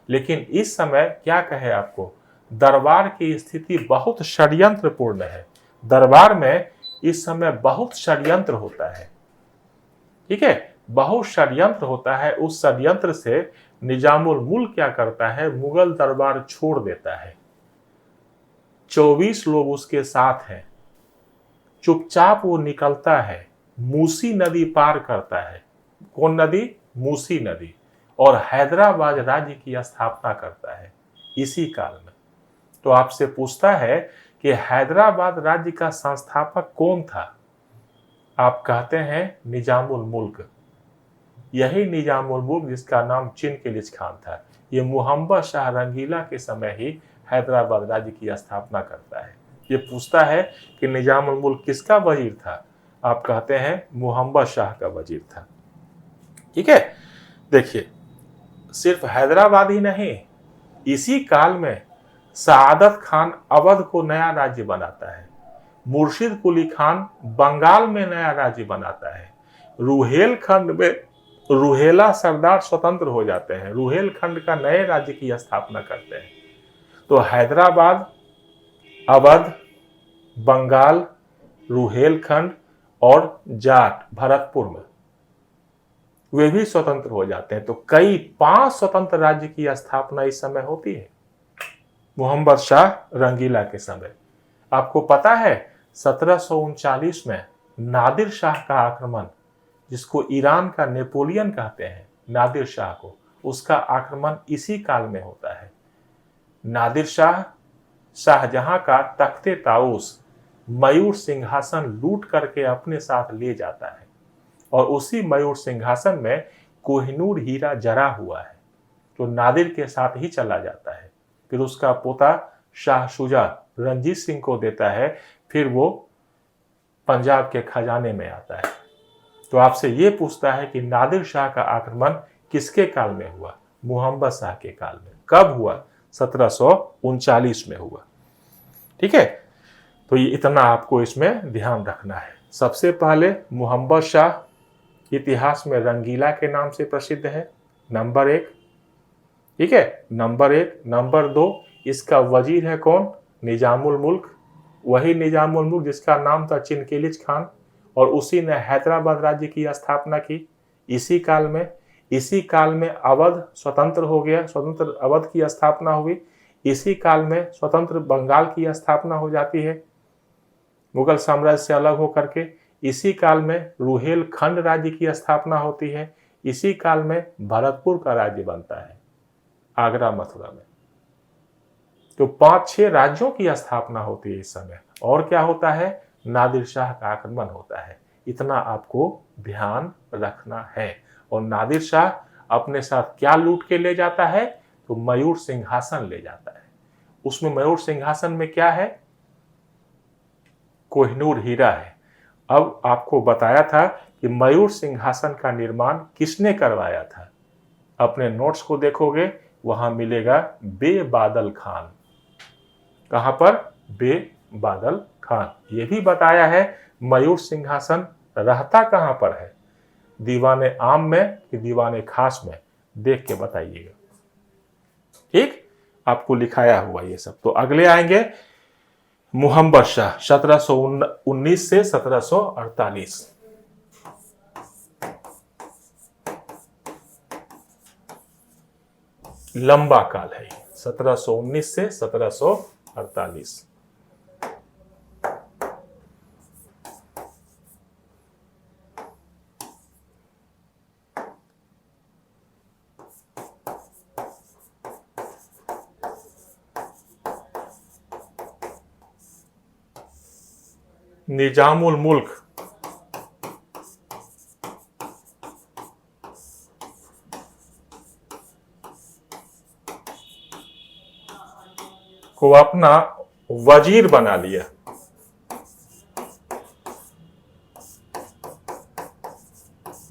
लेकिन इस समय क्या कहे आपको, दरबार की स्थिति बहुत षड्यंत्रपूर्ण है। दरबार में इस समय बहुत षड्यंत्र होता है। ठीक है, बहुत षड्यंत्र होता है। उस षड्यंत्र से निजामुल मुल्क क्या करता है, मुगल दरबार छोड़ देता है। 24 लोग उसके साथ हैं। चुपचाप वो निकलता है, मूसी नदी पार करता है। कौन नदी, मूसी नदी, और हैदराबाद राज्य की स्थापना करता है इसी काल में। तो आपसे पूछता है कि हैदराबाद राज्य का संस्थापक कौन था, आप कहते हैं निजामुल मुल्क। यही निजामुल मुल्क जिसका नाम चिनकिलिच खान था, ये मोहम्मद शाह रंगीला के समय ही हैदराबाद राज्य की स्थापना करता है। ये पूछता है कि निजामुल मुल्क किसका वजीर था, आप कहते हैं मोहम्मद शाह का वजीर था। ठीक है, देखिए सिर्फ हैदराबाद ही नहीं, इसी काल में सआदत खान अवध को नया राज्य बनाता है। मुर्शिद कुली खान बंगाल में नया राज्य बनाता है। रुहेलखंड में रुहेला सरदार स्वतंत्र हो जाते हैं, रुहेलखंड का नए राज्य की स्थापना करते हैं। तो हैदराबाद, अवध, बंगाल, रुहेलखंड और जाट भरतपुर में वे भी स्वतंत्र हो जाते हैं। तो कई 5 स्वतंत्र राज्य की स्थापना इस समय होती है मोहम्मद शाह रंगीला के समय। आपको पता है 1739 में नादिर शाह का आक्रमण, जिसको ईरान का नेपोलियन कहते हैं, नादिर शाह को, उसका आक्रमण इसी काल में होता है। नादिर शाह शाहजहां का तख्ते ताऊस मयूर सिंहासन लूट करके अपने साथ ले जाता है, और उसी मयूर सिंहासन में कोहिनूर हीरा जरा हुआ है, तो नादिर के साथ ही चला जाता है। फिर उसका पोता शाह शुजा रंजीत सिंह को देता है, फिर वो पंजाब के खजाने में आता है। तो आपसे ये पूछता है कि नादिर शाह का आक्रमण किसके काल में हुआ, मोहम्मद शाह के काल में। कब हुआ, 1739 में हुआ। ठीक है, तो ये इतना आपको इसमें ध्यान रखना है। सबसे पहले मोहम्मद शाह इतिहास में रंगीला के नाम से प्रसिद्ध है, नंबर 1। ठीक है, नंबर 1। नंबर 2, इसका वजीर है कौन, निजामुल मुल्क, वही निजामुल मुल्क जिसका नाम था चिनकिलिच खान, और उसी ने हैदराबाद राज्य की स्थापना की इसी काल में। इसी काल में अवध स्वतंत्र हो गया, स्वतंत्र अवध की स्थापना हुई। इसी काल में स्वतंत्र बंगाल की स्थापना हो जाती है मुगल साम्राज्य से अलग होकर के। इसी काल में रुहेलखंड राज्य की स्थापना होती है। इसी काल में भरतपुर का राज्य बनता है आगरा मथुरा में। तो 5-6 राज्यों की स्थापना होती है इस समय। और क्या होता है, नादिर शाह का आक्रमण होता है। इतना आपको ध्यान रखना है। और नादिर शाह अपने साथ क्या लूट के ले जाता है? तो मयूर सिंहासन ले जाता है। उसमें मयूर सिंहासन में क्या है? कोहिनूर हीरा है। अब आपको बताया था कि मयूर सिंहासन का निर्माण किसने करवाया था? अपने नोट्स को देखोगे, वहां मिलेगा बे बादल खान। कहां पर? बे बादल खान। यह भी बताया है मयूर सिंहासन रहता कहां पर है, दीवाने आम में कि दीवाने खास में, देख के बताइएगा। ठीक, आपको लिखाया हुआ ये सब। तो अगले आएंगे मोहम्मद शाह 1719 से 1748। लंबा काल है 1719 से 1748। निजामुल मुल्क को अपना वजीर बना लिया।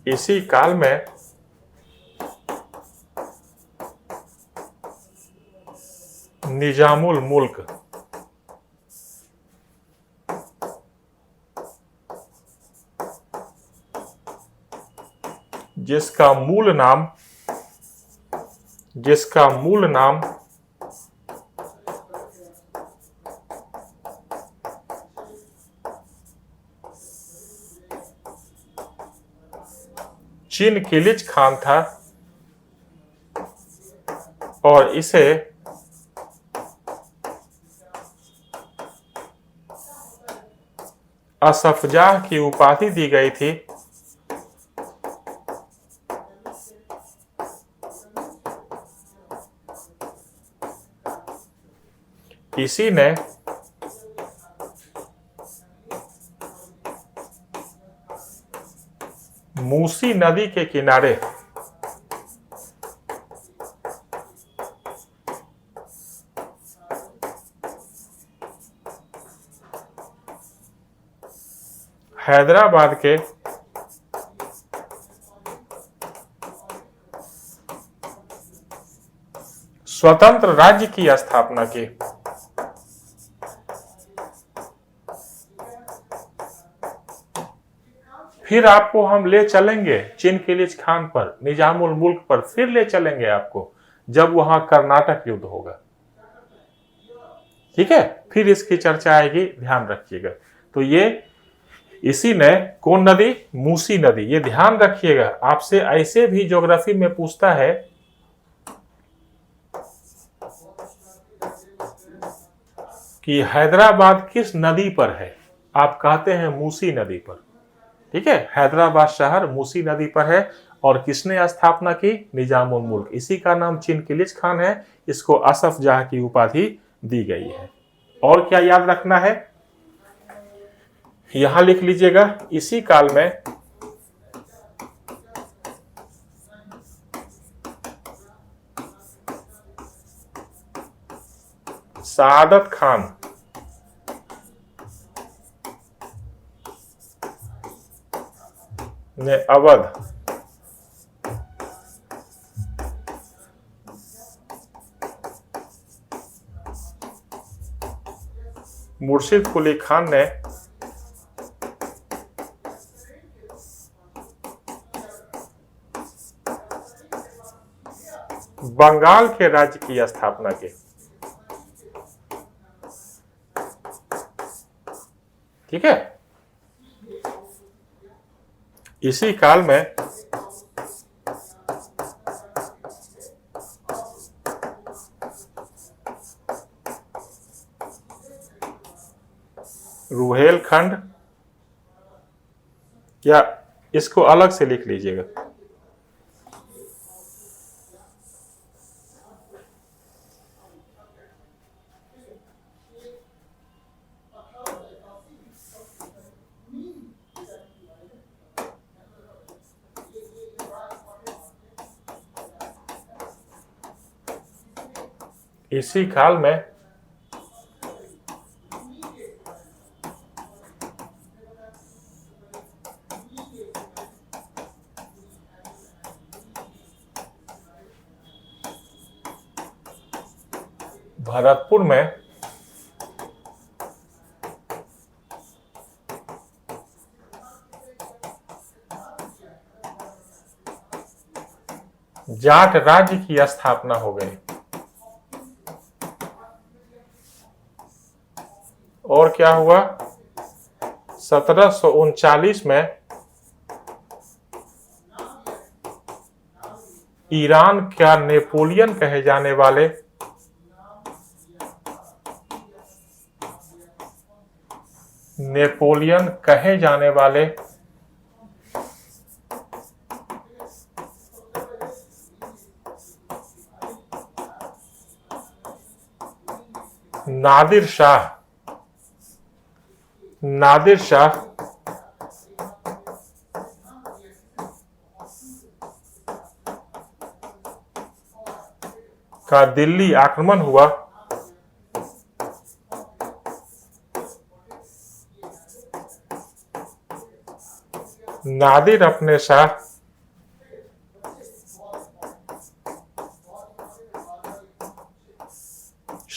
इसी काल में निजामुल मुल्क जिसका मूल नाम चिन किलिच खान था और इसे असफजाह की उपाधि दी गई थी। इसी ने मूसी नदी के किनारे हैदराबाद के स्वतंत्र राज्य की स्थापना की। फिर आपको हम ले चलेंगे चिन किलिच खान पर, निजामुल मुल्क पर, फिर ले चलेंगे आपको जब वहां कर्नाटक युद्ध होगा। ठीक है, फिर इसकी चर्चा आएगी, ध्यान रखिएगा। तो ये इसी ने कौन नदी? मूसी नदी। ये ध्यान रखिएगा, आपसे ऐसे भी ज्योग्राफी में पूछता है कि हैदराबाद किस नदी पर है, आप कहते हैं मूसी नदी पर। ठीक है, हैदराबाद शहर मूसी नदी पर है। और किसने स्थापना की? निजामुल मुल्क। इसी का नाम चिन किलिच खान है। इसको असफ जाह की उपाधि दी गई है। और क्या याद रखना है, यहां लिख लीजिएगा, इसी काल में सआदत खान ने अवध, मुर्शिद कुली खान ने बंगाल के राज्य की स्थापना की। ठीक है, इसी काल में रुहेलखंड, या इसको अलग से लिख लीजिएगा, इसी काल में भरतपुर में जाट राज्य की स्थापना हो गई। और क्या हुआ? 1739 में ईरान का नेपोलियन कहे जाने वाले नादिर शाह का दिल्ली आक्रमण हुआ। नादिर अपने शाह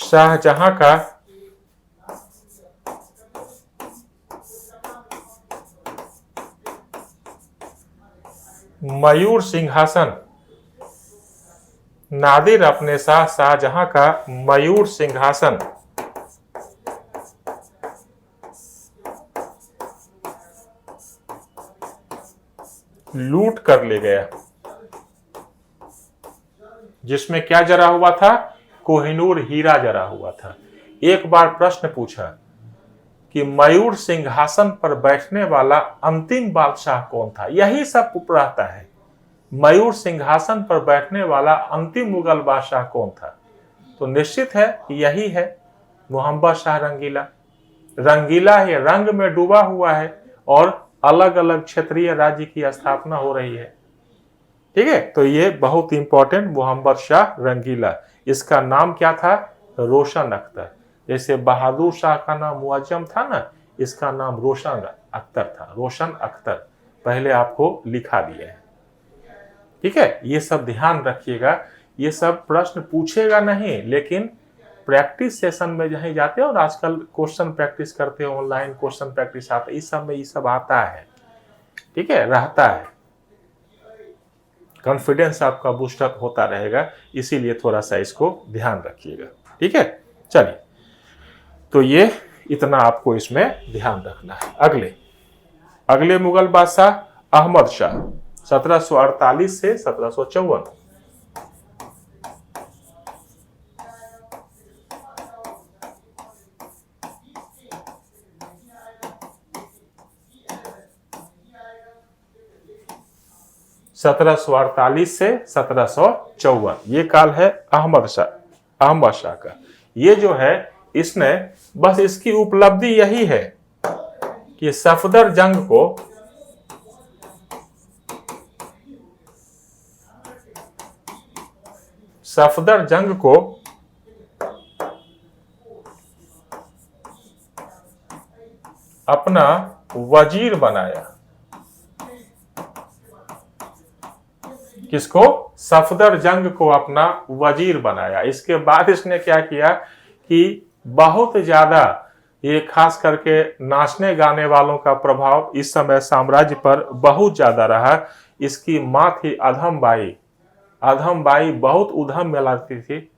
शाहजहां का मयूर सिंहासन नादिर अपने शाह शाहजहां का मयूर सिंहासन लूट कर ले गया, जिसमें क्या जरा हुआ था? कोहिनूर हीरा जरा हुआ था। एक बार प्रश्न पूछा कि मयूर सिंहासन पर बैठने वाला अंतिम बादशाह कौन था? यही सब रहता है, मयूर सिंहासन पर बैठने वाला अंतिम मुगल बादशाह कौन था? तो निश्चित है यही है, मोहम्मद शाह रंगीला। रंगीला ही रंग में डूबा हुआ है और अलग अलग क्षेत्रीय राज्य की स्थापना हो रही है। ठीक है, तो ये बहुत इंपॉर्टेंट, मोहम्मद शाह रंगीला। इसका नाम क्या था? रोशन अख्तर। जैसे बहादुर शाह का नाम मुअज्जम था ना, इसका नाम रोशन अख्तर था। रोशन अख्तर पहले आपको लिखा दिया है। ठीक है, ये सब ध्यान रखिएगा। ये सब प्रश्न पूछेगा नहीं, लेकिन प्रैक्टिस सेशन में जहाँ जाते हो और आजकल क्वेश्चन प्रैक्टिस करते हो, ऑनलाइन क्वेश्चन प्रैक्टिस आता है, इस सब में ये सब आता है। ठीक है, रहता है, कॉन्फिडेंस आपका बूस्टअप होता रहेगा, इसीलिए थोड़ा सा इसको ध्यान रखिएगा। ठीक है, चलिए, तो ये इतना आपको इसमें ध्यान रखना है। अगले मुगल बादशाह अहमद शाह 1748 से 1754। सत्रह सौ 1754 ये काल है अहमद शाह का। ये जो है, इसने बस इसकी उपलब्धि यही है कि सफदर जंग को अपना वजीर बनाया। किसको? सफदर जंग को अपना वजीर बनाया। इसके बाद इसने क्या किया कि बहुत ज्यादा, ये खास करके नाचने गाने वालों का प्रभाव इस समय साम्राज्य पर बहुत ज्यादा रहा। इसकी मां थी अधम बाई बहुत उधम में लगती थी।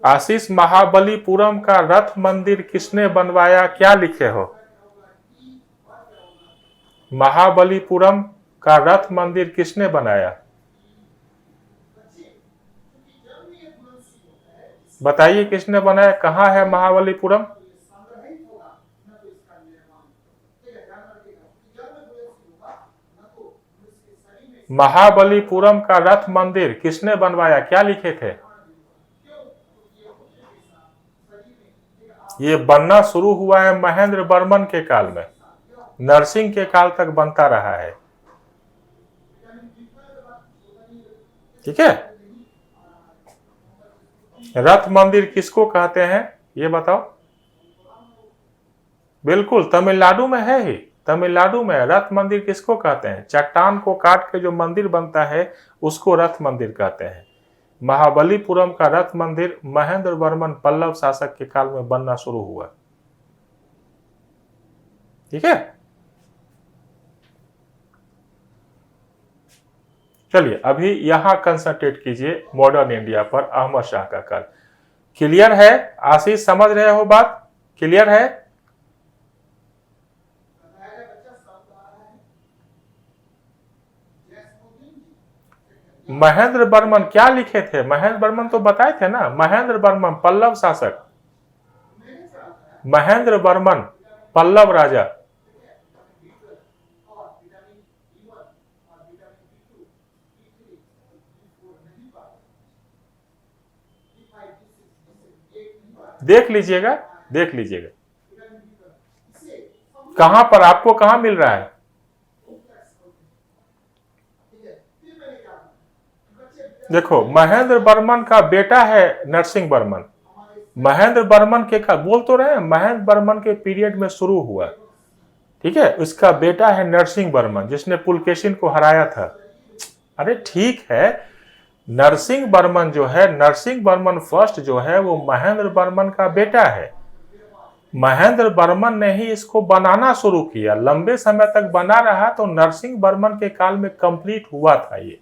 आशीष, महाबलीपुरम का रथ मंदिर किसने बनवाया? क्या लिखे हो? महाबलीपुरम का रथ मंदिर किसने बनाया? बताइए किसने बनाया? कहाँ है महाबलीपुरम? महाबलीपुरम का रथ मंदिर किसने बनवाया? क्या लिखे थे? ये बनना शुरू हुआ है महेंद्र वर्मन के काल में, नरसिंह के काल तक बनता रहा है। ठीक है। रथ मंदिर किसको कहते हैं ये बताओ। बिल्कुल तमिलनाडु में है ही, तमिलनाडु में रथ मंदिर किसको कहते हैं? चट्टान को काट के जो मंदिर बनता है उसको रथ मंदिर कहते हैं। महाबलीपुरम का रथ मंदिर महेंद्र वर्मन पल्लव शासक के काल में बनना शुरू हुआ। ठीक है, चलिए अभी यहां कंसंट्रेट कीजिए मॉडर्न इंडिया पर अहमद शाह का काल। क्लियर है आशीष, समझ रहे हो बात? क्लियर है? महेंद्र वर्मन क्या लिखे थे? महेंद्र वर्मन तो बताए थे ना, महेंद्र वर्मन पल्लव शासक, महेंद्र वर्मन पल्लव राजा। देख लीजिएगा, देख लीजिएगा कहां पर आपको कहां मिल रहा है। देखो महेंद्र वर्मन का बेटा है नरसिंह वर्मन। महेंद्र वर्मन के का बोल तो रहे हैं, महेंद्र वर्मन के पीरियड में शुरू हुआ। ठीक है, उसका बेटा है नरसिंह वर्मन जिसने पुलकेशिन को हराया था। अरे ठीक है, नरसिंह वर्मन जो है, नरसिंह वर्मन फर्स्ट जो है वो महेंद्र वर्मन का बेटा है। महेंद्र वर्मन ने ही इसको बनाना शुरू किया, लंबे समय तक बना रहा तो नरसिंह वर्मन के काल में कंप्लीट हुआ था ये।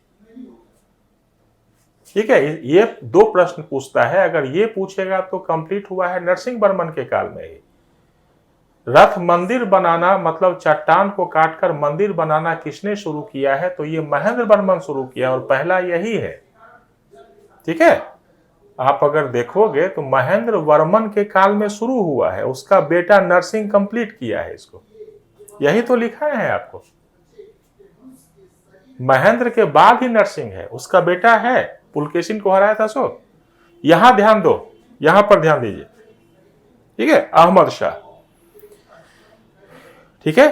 ठीक है, ये दो प्रश्न पूछता है, अगर ये पूछेगा तो कंप्लीट हुआ है नरसिंह वर्मन के काल में ही। रथ मंदिर बनाना मतलब चट्टान को काटकर मंदिर बनाना किसने शुरू किया है? तो ये महेंद्र वर्मन शुरू किया और पहला यही है। ठीक है, आप अगर देखोगे तो महेंद्र वर्मन के काल में शुरू हुआ है, उसका बेटा नरसिंह कंप्लीट किया है इसको, यही तो लिखा है आपको। महेंद्र के बाद ही नरसिंह है, उसका बेटा है, पुलकेशिन को हराया था। सो यहां ध्यान दो, यहां पर ध्यान दीजिए। ठीक है, अहमद शाह। ठीक है,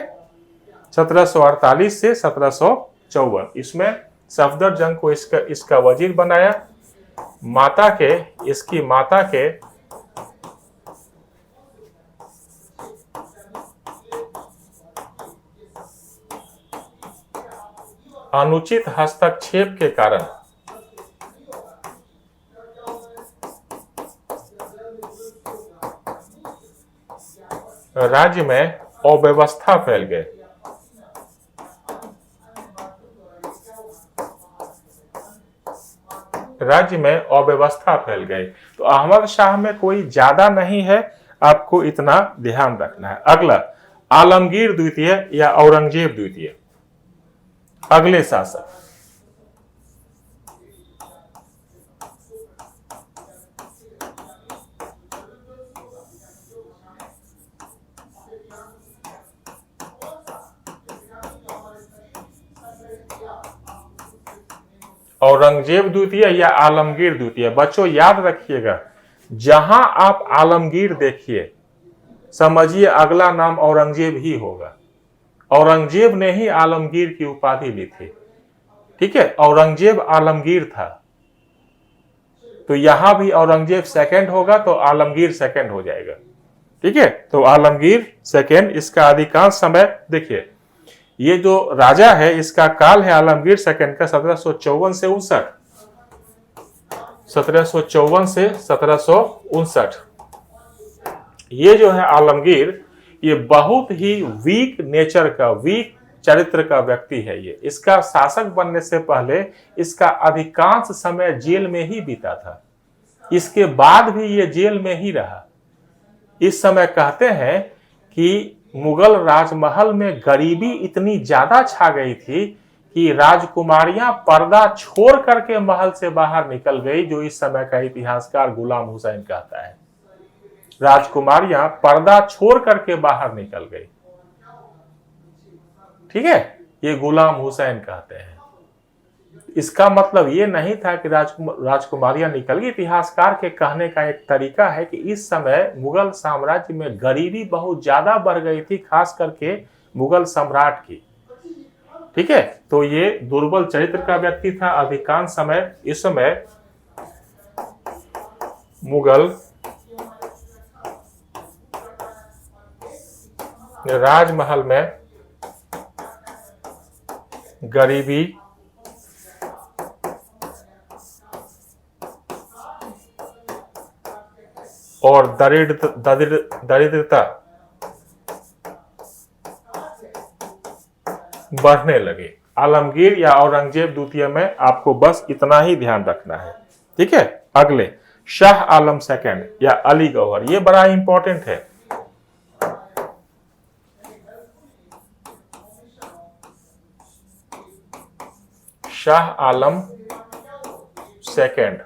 1748 से 1754 इसमें सफदरजंग को इसका वजीर बनाया। माता के, इसकी माता के अनुचित हस्तक्षेप के कारण राज्य में अव्यवस्था फैल गई। राज्य में अव्यवस्था फैल गई। तो अहमद शाह में कोई ज्यादा नहीं है, आपको इतना ध्यान रखना है। अगला आलमगीर द्वितीय या औरंगजेब द्वितीय, अगले शासक। औरंगजेब द्वितीय या आलमगीर द्वितीय। बच्चों याद रखिएगा, जहां आप आलमगीर देखिए समझिए अगला नाम औरंगजेब ही होगा। औरंगजेब ने ही आलमगीर की उपाधि ली थी। ठीक है, औरंगजेब आलमगीर था, तो यहां भी औरंगजेब सेकंड होगा तो आलमगीर सेकंड हो जाएगा। ठीक है, तो आलमगीर सेकंड। इसका अधिकांश समय देखिए, ये जो राजा है इसका काल है आलमगीर सेकंड का 1754 से 59, 1754 से 1759। ये जो है आलमगीर, ये बहुत ही वीक नेचर का, वीक चरित्र का व्यक्ति है। ये इसका शासक बनने से पहले इसका अधिकांश समय जेल में ही बीता था, इसके बाद भी ये जेल में ही रहा। इस समय कहते हैं कि मुगल राजमहल में गरीबी इतनी ज्यादा छा गई थी कि राजकुमारियां पर्दा छोड़ करके महल से बाहर निकल गई, जो इस समय का इतिहासकार गुलाम हुसैन कहता है। राजकुमारियां पर्दा छोड़ करके बाहर निकल गई। ठीक है, ये गुलाम हुसैन कहते हैं। इसका मतलब ये नहीं था कि राजकुमारियां निकल गई। इतिहासकार के कहने का एक तरीका है कि इस समय मुगल साम्राज्य में गरीबी बहुत ज्यादा बढ़ गई थी, खास करके मुगल सम्राट की। ठीक है, तो ये दुर्बल चरित्र का व्यक्ति था। अधिकांश समय इस समय मुगल राजमहल में गरीबी और दरिद्रता बढ़ने लगे। आलमगीर या औरंगजेब द्वितीय में आपको बस इतना ही ध्यान रखना है। ठीक है, अगले शाह आलम सेकंड या अली गौहर, ये बड़ा इंपॉर्टेंट है। शाह आलम सेकंड,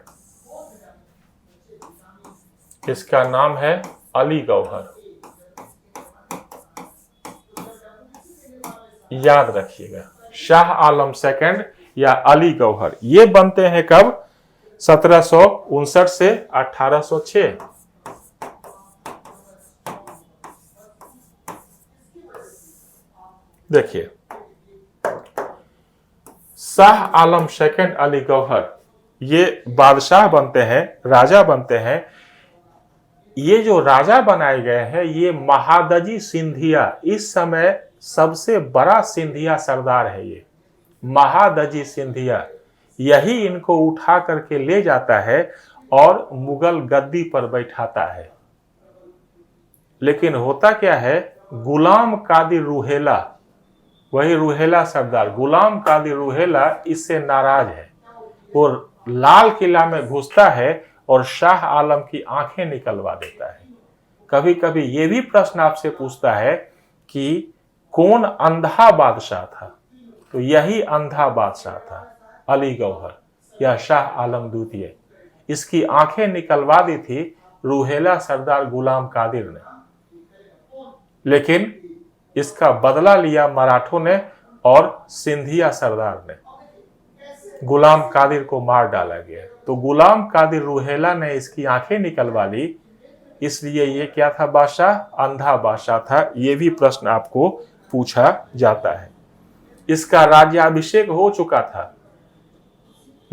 इसका नाम है अली गौहर, याद रखिएगा। शाह आलम सेकंड या अली गौहर, ये बनते हैं कब? 1759 से 1806। देखिए, शाह आलम सेकंड अली गौहर ये बादशाह बनते हैं, राजा बनते हैं। ये जो राजा बनाए गए हैं ये महादजी सिंधिया, इस समय सबसे बड़ा सिंधिया सरदार है। ये महादजी सिंधिया, यही इनको उठा करके ले जाता है और मुगल गद्दी पर बैठाता है। लेकिन होता क्या है, गुलाम कादिर रूहेला, वही रूहेला सरदार गुलाम कादिर रूहेला इससे नाराज है। वो लाल किला में घुसता है और शाह आलम की आंखें निकलवा देता है। कभी कभी ये भी प्रश्न आपसे पूछता है कि कौन अंधा बादशाह था, तो यही अंधा बादशाह था अली गौहर या शाह आलम द्वितीय। इसकी आंखें निकलवा दी थी रूहेला सरदार गुलाम कादिर ने, लेकिन इसका बदला लिया मराठों ने और सिंधिया सरदार ने। गुलाम कादिर को मार डाला गया। तो गुलाम कादिर रूहेला ने इसकी आंखें निकलवा ली, इसलिए ये क्या था? बादशाह, अंधा बादशाह था। ये भी प्रश्न आपको पूछा जाता है। इसका राज्याभिषेक हो चुका था,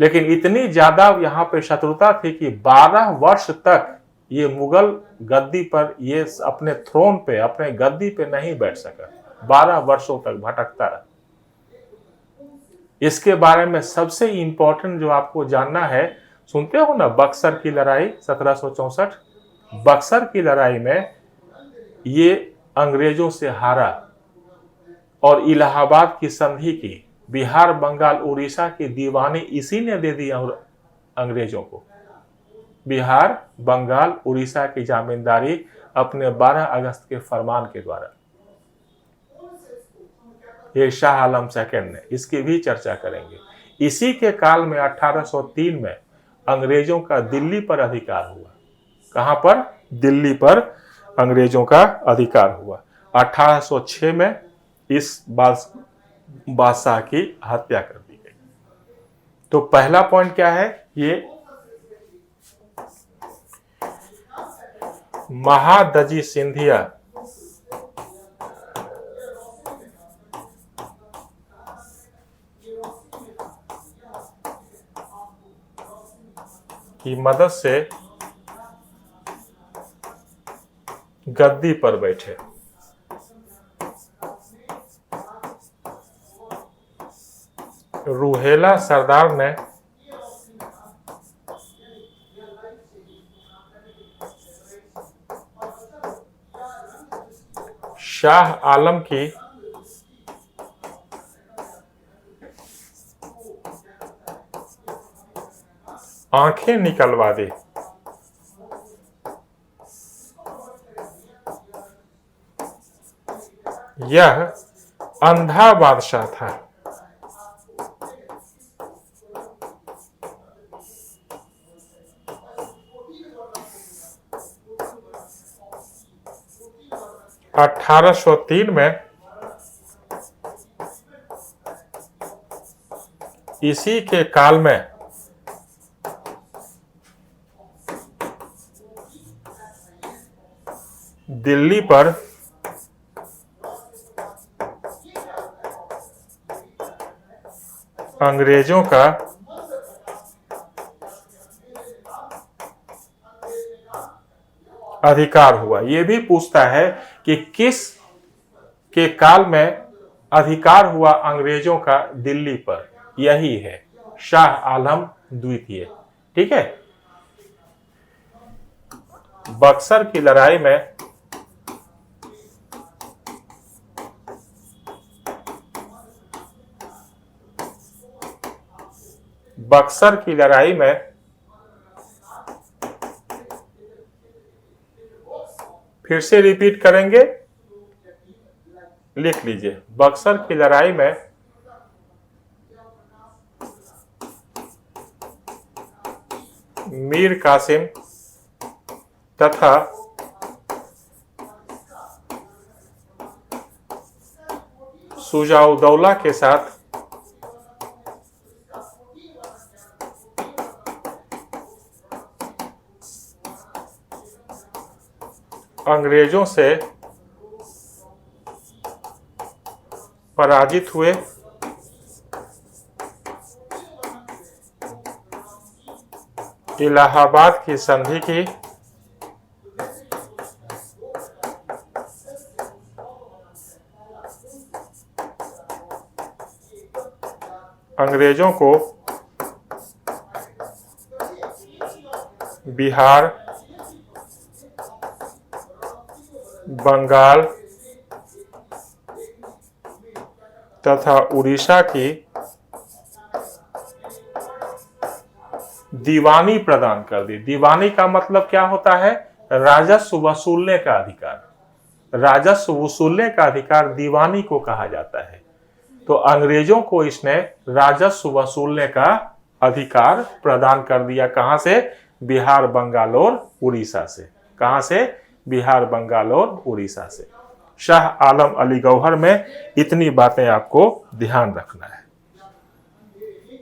लेकिन इतनी ज्यादा यहां पे शत्रुता थी कि 12 वर्ष तक ये मुगल गद्दी पर, ये अपने थ्रोन पे, अपने गद्दी पे नहीं बैठ सका। 12 वर्षों तक भटकता रहा। इसके बारे में सबसे इंपॉर्टेंट जो आपको जानना है, सुनते हो ना बक्सर की लड़ाई 1764। बक्सर की लड़ाई में ये अंग्रेजों से हारा और इलाहाबाद की संधि की, बिहार बंगाल उड़ीसा की दीवानी इसी ने दे दी अंग्रेजों को। बिहार बंगाल उड़ीसा की जामींदारी अपने 12 अगस्त के फरमान के द्वारा, ये शाह आलम सेकंड ने, इसकी भी चर्चा करेंगे। इसी के काल में 1803 में अंग्रेजों का दिल्ली पर अधिकार हुआ। कहां पर? दिल्ली पर अंग्रेजों का अधिकार हुआ। 1806 में इस बादशाह की हत्या कर दी गई। तो पहला पॉइंट क्या है? ये महादजी सिंधिया की मदद से गद्दी पर बैठे। रूहेला सरदार ने शाह आलम की आंखें निकलवा दी। यह अंधा बादशाह था। अठारह सौ 3 में इसी के काल में दिल्ली पर अंग्रेजों का अधिकार हुआ। यह भी पूछता है कि किस के काल में अधिकार हुआ अंग्रेजों का दिल्ली पर। यही है शाह आलम द्वितीय। ठीक है। बक्सर की लड़ाई में फिर से रिपीट करेंगे, लिख लीजिए। बक्सर की लड़ाई में मीर कासिम तथा शुजाउद्दौला के साथ अंग्रेजों से पराजित हुए। इलाहाबाद की संधि की अंग्रेजों को बिहार, बंगाल तथा उड़ीसा की दीवानी प्रदान कर दी। दीवानी का मतलब क्या होता है? राजस्व वसूलने का अधिकार। राजस्व वसूलने का अधिकार दीवानी को कहा जाता है। तो अंग्रेजों को इसने राजस्व वसूलने का अधिकार प्रदान कर दिया। कहां से? बिहार, बंगाल और उड़ीसा से। कहां से? बिहार, बंगाल और उड़ीसा से। शाह आलम अली गौहर में इतनी बातें आपको ध्यान रखना है।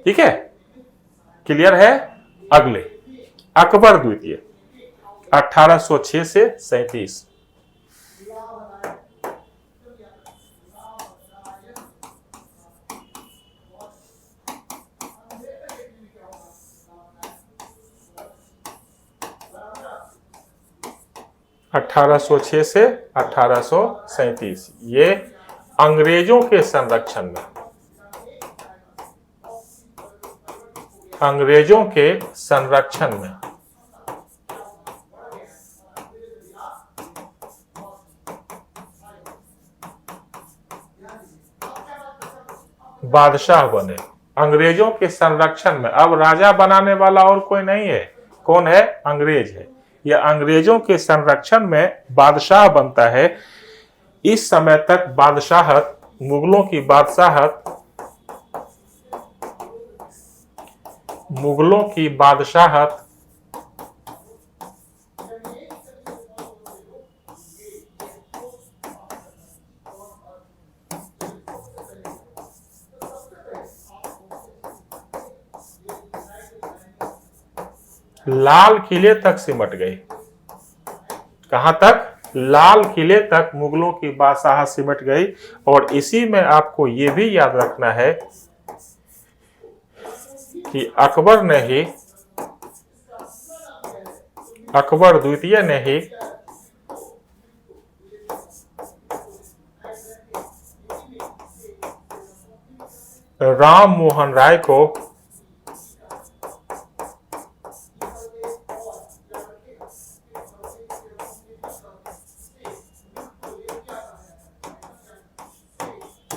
ठीक है, क्लियर है? अगले अकबर द्वितीय 1806 से 37। अठारह सौ 6 से 1837 ये अंग्रेजों के संरक्षण में, अंग्रेजों के संरक्षण में बादशाह बने। अंग्रेजों के संरक्षण में। अब राजा बनाने वाला और कोई नहीं है। कौन है? अंग्रेज है। यह अंग्रेजों के संरक्षण में बादशाह बनता है। इस समय तक बादशाहत, मुगलों की बादशाहत, मुगलों की बादशाहत लाल किले तक सिमट गई। कहां तक? लाल किले तक मुगलों की बादशाहत सिमट गई। और इसी में आपको यह भी याद रखना है कि अकबर ने ही, अकबर द्वितीय ने ही राम मोहन राय को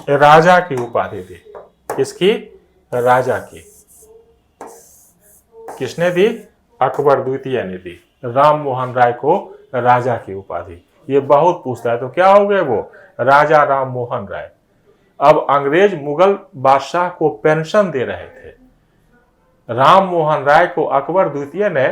राजा की उपाधि दी। किसकी? राजा की। किसने दी? अकबर द्वितीय ने दी। राम मोहन राय को राजा की उपाधि। ये बहुत पूछता है। तो क्या हो गए वो? राजा राम मोहन राय। अब अंग्रेज मुगल बादशाह को पेंशन दे रहे थे। राम मोहन राय को अकबर द्वितीय ने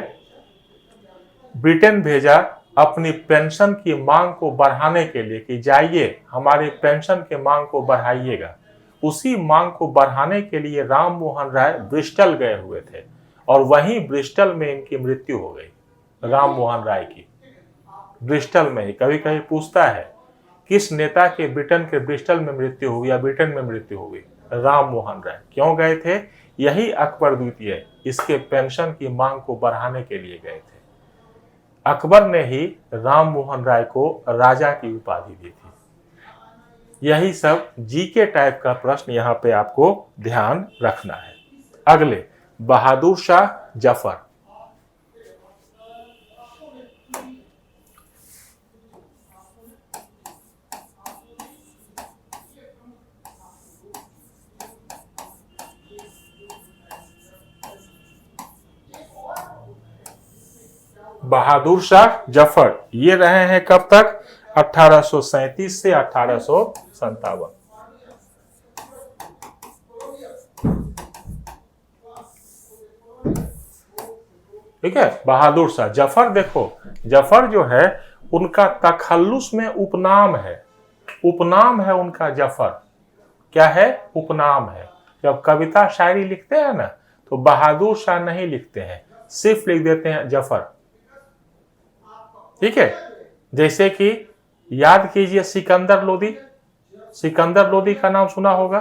ब्रिटेन भेजा अपनी पेंशन की मांग को बढ़ाने के लिए कि जाइए हमारी पेंशन के मांग को बढ़ाइएगा। उसी मांग को बढ़ाने के लिए राम मोहन राय ब्रिस्टल गए हुए थे और वहीं ब्रिस्टल में इनकी मृत्यु हो गई। राम मोहन राय की ब्रिस्टल में ही। कभी कभी पूछता है किस नेता के ब्रिटेन के ब्रिस्टल में मृत्यु हुई या ब्रिटेन में मृत्यु हो गई। राम मोहन राय। क्यों गए थे? यही अकबर द्वितीय इसके पेंशन की मांग को बढ़ाने के लिए गए थे। अकबर ने ही राम मोहन राय को राजा की उपाधि दी थी। यही सब जीके टाइप का प्रश्न यहां पे आपको ध्यान रखना है। अगले, बहादुर शाह जफर। बहादुर शाह जफर ये रहे हैं कब तक? 1837 से 1857। ठीक है, बहादुर शाह जफर। देखो, जफर जो है उनका तखल्लुस में उपनाम है, उपनाम है उनका जफर। क्या है? उपनाम है। जब कविता शायरी लिखते हैं ना तो बहादुर शाह नहीं लिखते हैं, सिर्फ लिख देते हैं जफर। ठीक है, जैसे कि याद कीजिए सिकंदर लोदी। सिकंदर लोदी का नाम सुना होगा,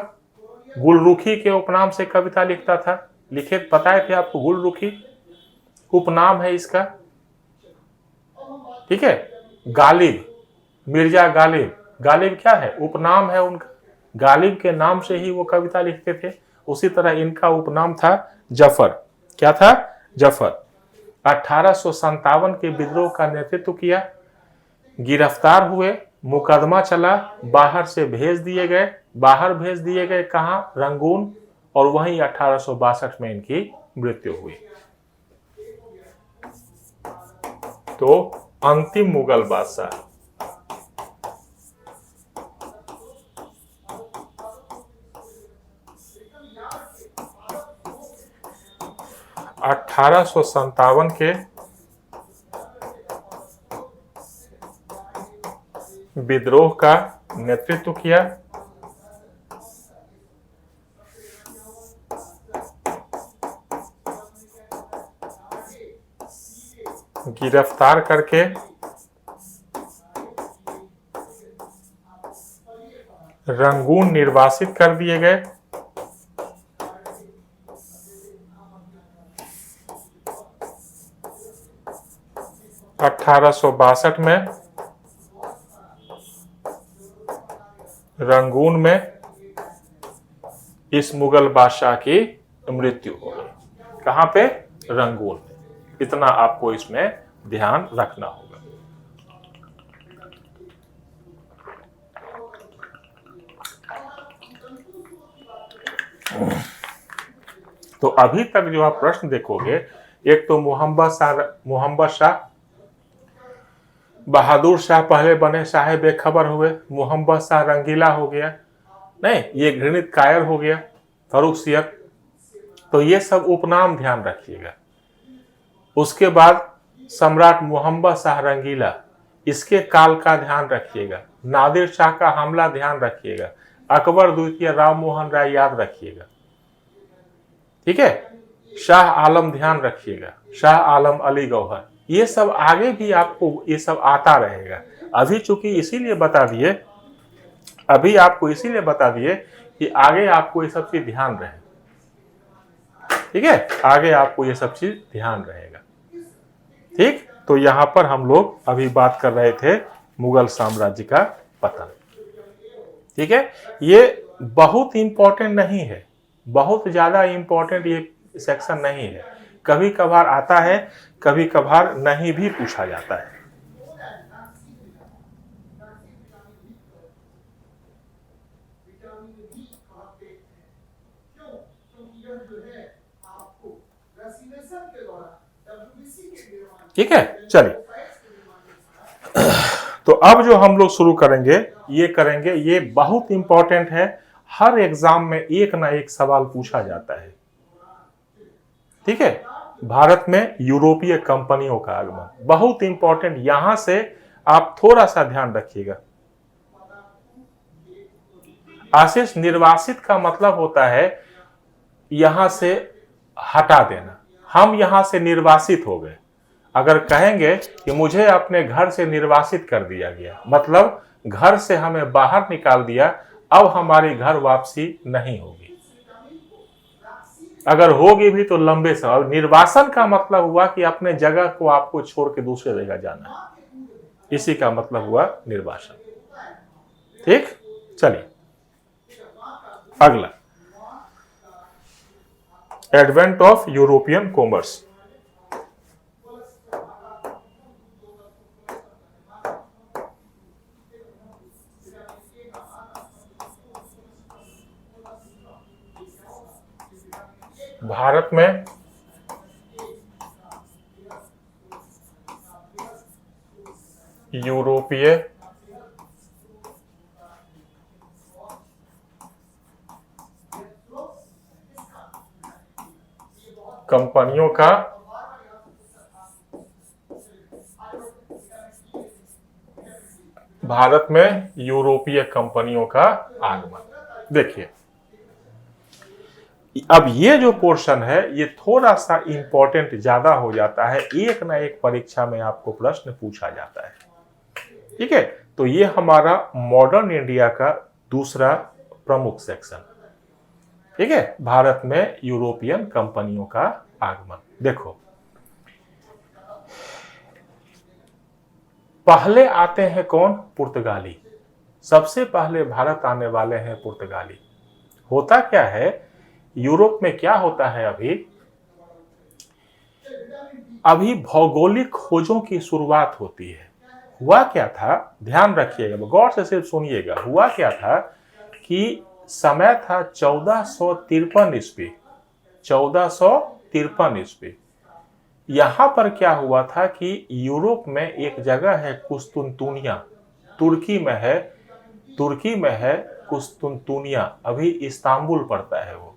गुलरुखी के उपनाम से कविता लिखता था। लिखे बताए थे आपको, गुलरुखी उपनाम है इसका। ठीक है, गालिब, मिर्जा गालिब। गालिब क्या है? उपनाम है उनका। गालिब के नाम से ही वो कविता लिखते थे। उसी तरह इनका उपनाम था जफर। क्या था? जफर। 1857 के विद्रोह का नेतृत्व किया, गिरफ्तार हुए, मुकदमा चला, बाहर से भेज दिए गए। बाहर भेज दिए गए कहां? रंगून। और वहीं 1862 में इनकी मृत्यु हुई। तो अंतिम मुगल बादशाह 1857 के विद्रोह का नेतृत्व किया, गिरफ्तार करके रंगून निर्वासित कर दिए गए। (1862) में रंगून में इस मुगल बादशाह की मृत्यु हो गई। कहां पे? रंगून में। इतना आपको इसमें ध्यान रखना होगा। तो अभी तक जो आप प्रश्न देखोगे, एक तो मोहम्मद शाह, बहादुर शाह पहले बने शाह बेखबर हुए, मोहम्मद शाह रंगीला हो गया, नहीं ये घृणित कायर हो गया, फर्रुखसियत। तो ये सब उपनाम ध्यान रखिएगा। उसके बाद सम्राट मोहम्मद शाह रंगीला, इसके काल का ध्यान रखिएगा। नादिर शाह का हमला ध्यान रखिएगा। अकबर द्वितीय, राम मोहन राय याद रखिएगा। ठीक है, शाह आलम ध्यान रखिएगा, शाह आलम अली गौहर। ये सब आगे भी आपको ये सब आता रहेगा। अभी चूंकि इसीलिए बता दिए, अभी आपको इसीलिए बता दिए कि आगे आपको ये सब चीज ध्यान रहे। ठीक है, आगे आपको ये सब चीज ध्यान रहेगा। ठीक, तो यहां पर हम लोग अभी बात कर रहे थे मुगल साम्राज्य का पतन। ठीक है, ये बहुत इंपॉर्टेंट नहीं है, बहुत ज्यादा इंपॉर्टेंट ये सेक्शन नहीं है। कभी कभार आता है, कभी कभार नहीं भी पूछा जाता है। ठीक है, चलिए। तो अब जो हम लोग शुरू करेंगे, ये बहुत इंपॉर्टेंट है। हर एग्जाम में एक ना एक सवाल पूछा जाता है। ठीक है, भारत में यूरोपीय कंपनियों का आगमन बहुत इंपॉर्टेंट, यहां से आप थोड़ा सा ध्यान रखिएगा। आशीष, निर्वासित का मतलब होता है यहां से हटा देना। हम यहां से निर्वासित हो गए। अगर कहेंगे कि मुझे अपने घर से निर्वासित कर दिया गया, मतलब घर से हमें बाहर निकाल दिया, अब हमारी घर वापसी नहीं होगी। अगर होगी भी तो लंबे समय। निर्वासन का मतलब हुआ कि अपने जगह को आपको छोड़ के दूसरे जगह जाना है, इसी का मतलब हुआ निर्वासन। ठीक, चलिए अगला, advent of European commerce. Bharat में यूरोपीय कंपनियों का भारत में यूरोपीय कंपनियों का आगमन। देखिए अब ये जो पोर्शन है ये थोड़ा सा इंपॉर्टेंट ज्यादा हो जाता है, एक ना एक परीक्षा में आपको प्रश्न पूछा जाता है। ठीक है, तो ये हमारा मॉडर्न इंडिया का दूसरा प्रमुख सेक्शन। ठीक है, भारत में यूरोपियन कंपनियों का आगमन। देखो पहले आते हैं कौन? पुर्तगाली। सबसे पहले भारत आने वाले हैं पुर्तगाली। होता क्या है, यूरोप में क्या होता है, अभी भौगोलिक खोजों की शुरुआत होती है। हुआ क्या था, ध्यान रखिएगा, गौर से सिर्फ सुनिएगा। हुआ क्या था कि समय था 1453 ईस्वी। 1453 ईस्वी। यहां पर क्या हुआ था कि यूरोप में एक जगह है कुस्तुनतुनिया, तुर्की में है कुस्तुनतुनिया, अभी इस्तांबुल पड़ता है वो।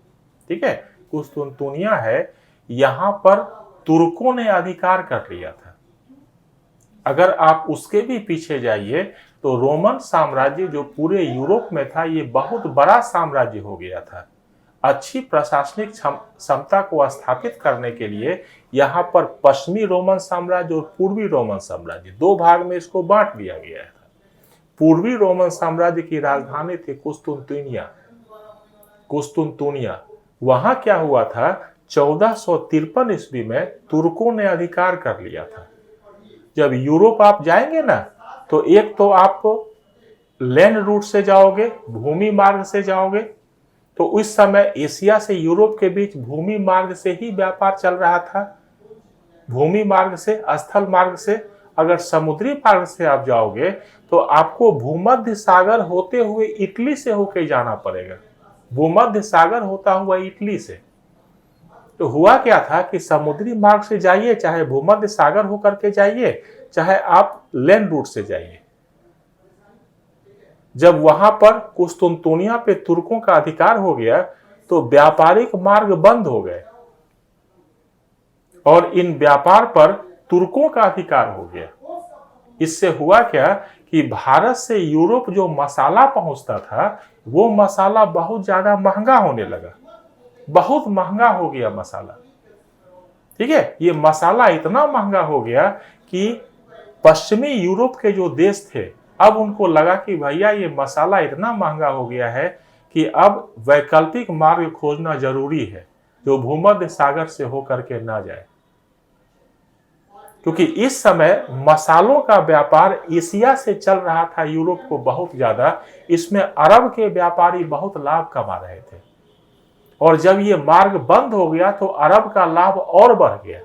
ठीक है, कुस्तुनतुनिया है, यहां पर तुर्कों ने अधिकार कर लिया था। अगर आप उसके भी पीछे जाइए तो रोमन साम्राज्य जो पूरे यूरोप में था ये बहुत बड़ा साम्राज्य हो गया था। अच्छी प्रशासनिक क्षमता को स्थापित करने के लिए यहाँ पर पश्चिमी रोमन साम्राज्य और पूर्वी रोमन साम्राज्य दो भाग में इसको बांट दिया गया था। पूर्वी रोमन साम्राज्य की राजधानी थी कुस्तुनतुनिया। वहां क्या हुआ था, 1453 ईस्वी में तुर्कों ने अधिकार कर लिया था। जब यूरोप आप जाएंगे ना तो एक तो आप लैंड रूट से जाओगे, भूमि मार्ग से जाओगे, तो उस समय एशिया से यूरोप के बीच भूमि मार्ग से ही व्यापार चल रहा था। भूमि मार्ग से, स्थल मार्ग से। अगर समुद्री मार्ग से आप जाओगे तो आपको भूमध्य सागर होते हुए इटली से होकर जाना पड़ेगा। भूमध्य सागर होता हुआ इटली से। तो हुआ क्या था कि समुद्री मार्ग से जाइए, चाहे भूमध्य सागर होकर के जाइए, चाहे आप लैंड रूट से जाइए, जब वहां पर कुस्तुनतुनिया पे तुर्कों का अधिकार हो गया तो व्यापारिक मार्ग बंद हो गए और इन व्यापार पर तुर्कों का अधिकार हो गया। इससे हुआ क्या कि भारत से यूरोप जो मसाला पहुंचता था वो मसाला बहुत ज्यादा महंगा होने लगा, बहुत महंगा हो गया मसाला। ठीक है, ये मसाला इतना महंगा हो गया कि पश्चिमी यूरोप के जो देश थे अब उनको लगा कि भैया ये मसाला इतना महंगा हो गया है कि अब वैकल्पिक मार्ग खोजना जरूरी है जो भूमध्य सागर से होकर के ना जाए, क्योंकि इस समय मसालों का व्यापार एशिया से चल रहा था यूरोप को बहुत ज्यादा। इसमें अरब के व्यापारी बहुत लाभ कमा रहे थे और जब ये मार्ग बंद हो गया तो अरब का लाभ और बढ़ गया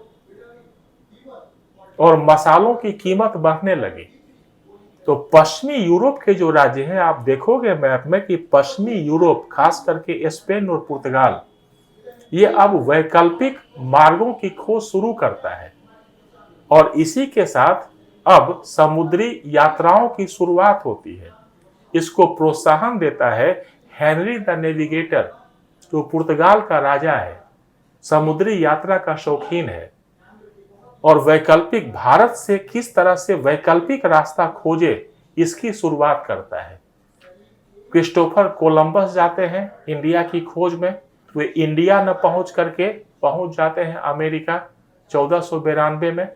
और मसालों की कीमत बढ़ने लगी। तो पश्चिमी यूरोप के जो राज्य हैं, आप देखोगे मैप में कि पश्चिमी यूरोप, खास करके स्पेन और पुर्तगाल, ये अब वैकल्पिक मार्गों की खोज शुरू करता है और इसी के साथ अब समुद्री यात्राओं की शुरुआत होती है। इसको प्रोत्साहन देता है हेनरी द नेविगेटर, जो पुर्तगाल का राजा है, समुद्री यात्रा का शौकीन है और वैकल्पिक भारत से किस तरह से वैकल्पिक रास्ता खोजे इसकी शुरुआत करता है। क्रिस्टोफर कोलंबस जाते हैं इंडिया की खोज में, वे इंडिया न पहुंच करके पहुंच जाते हैं अमेरिका 1492 में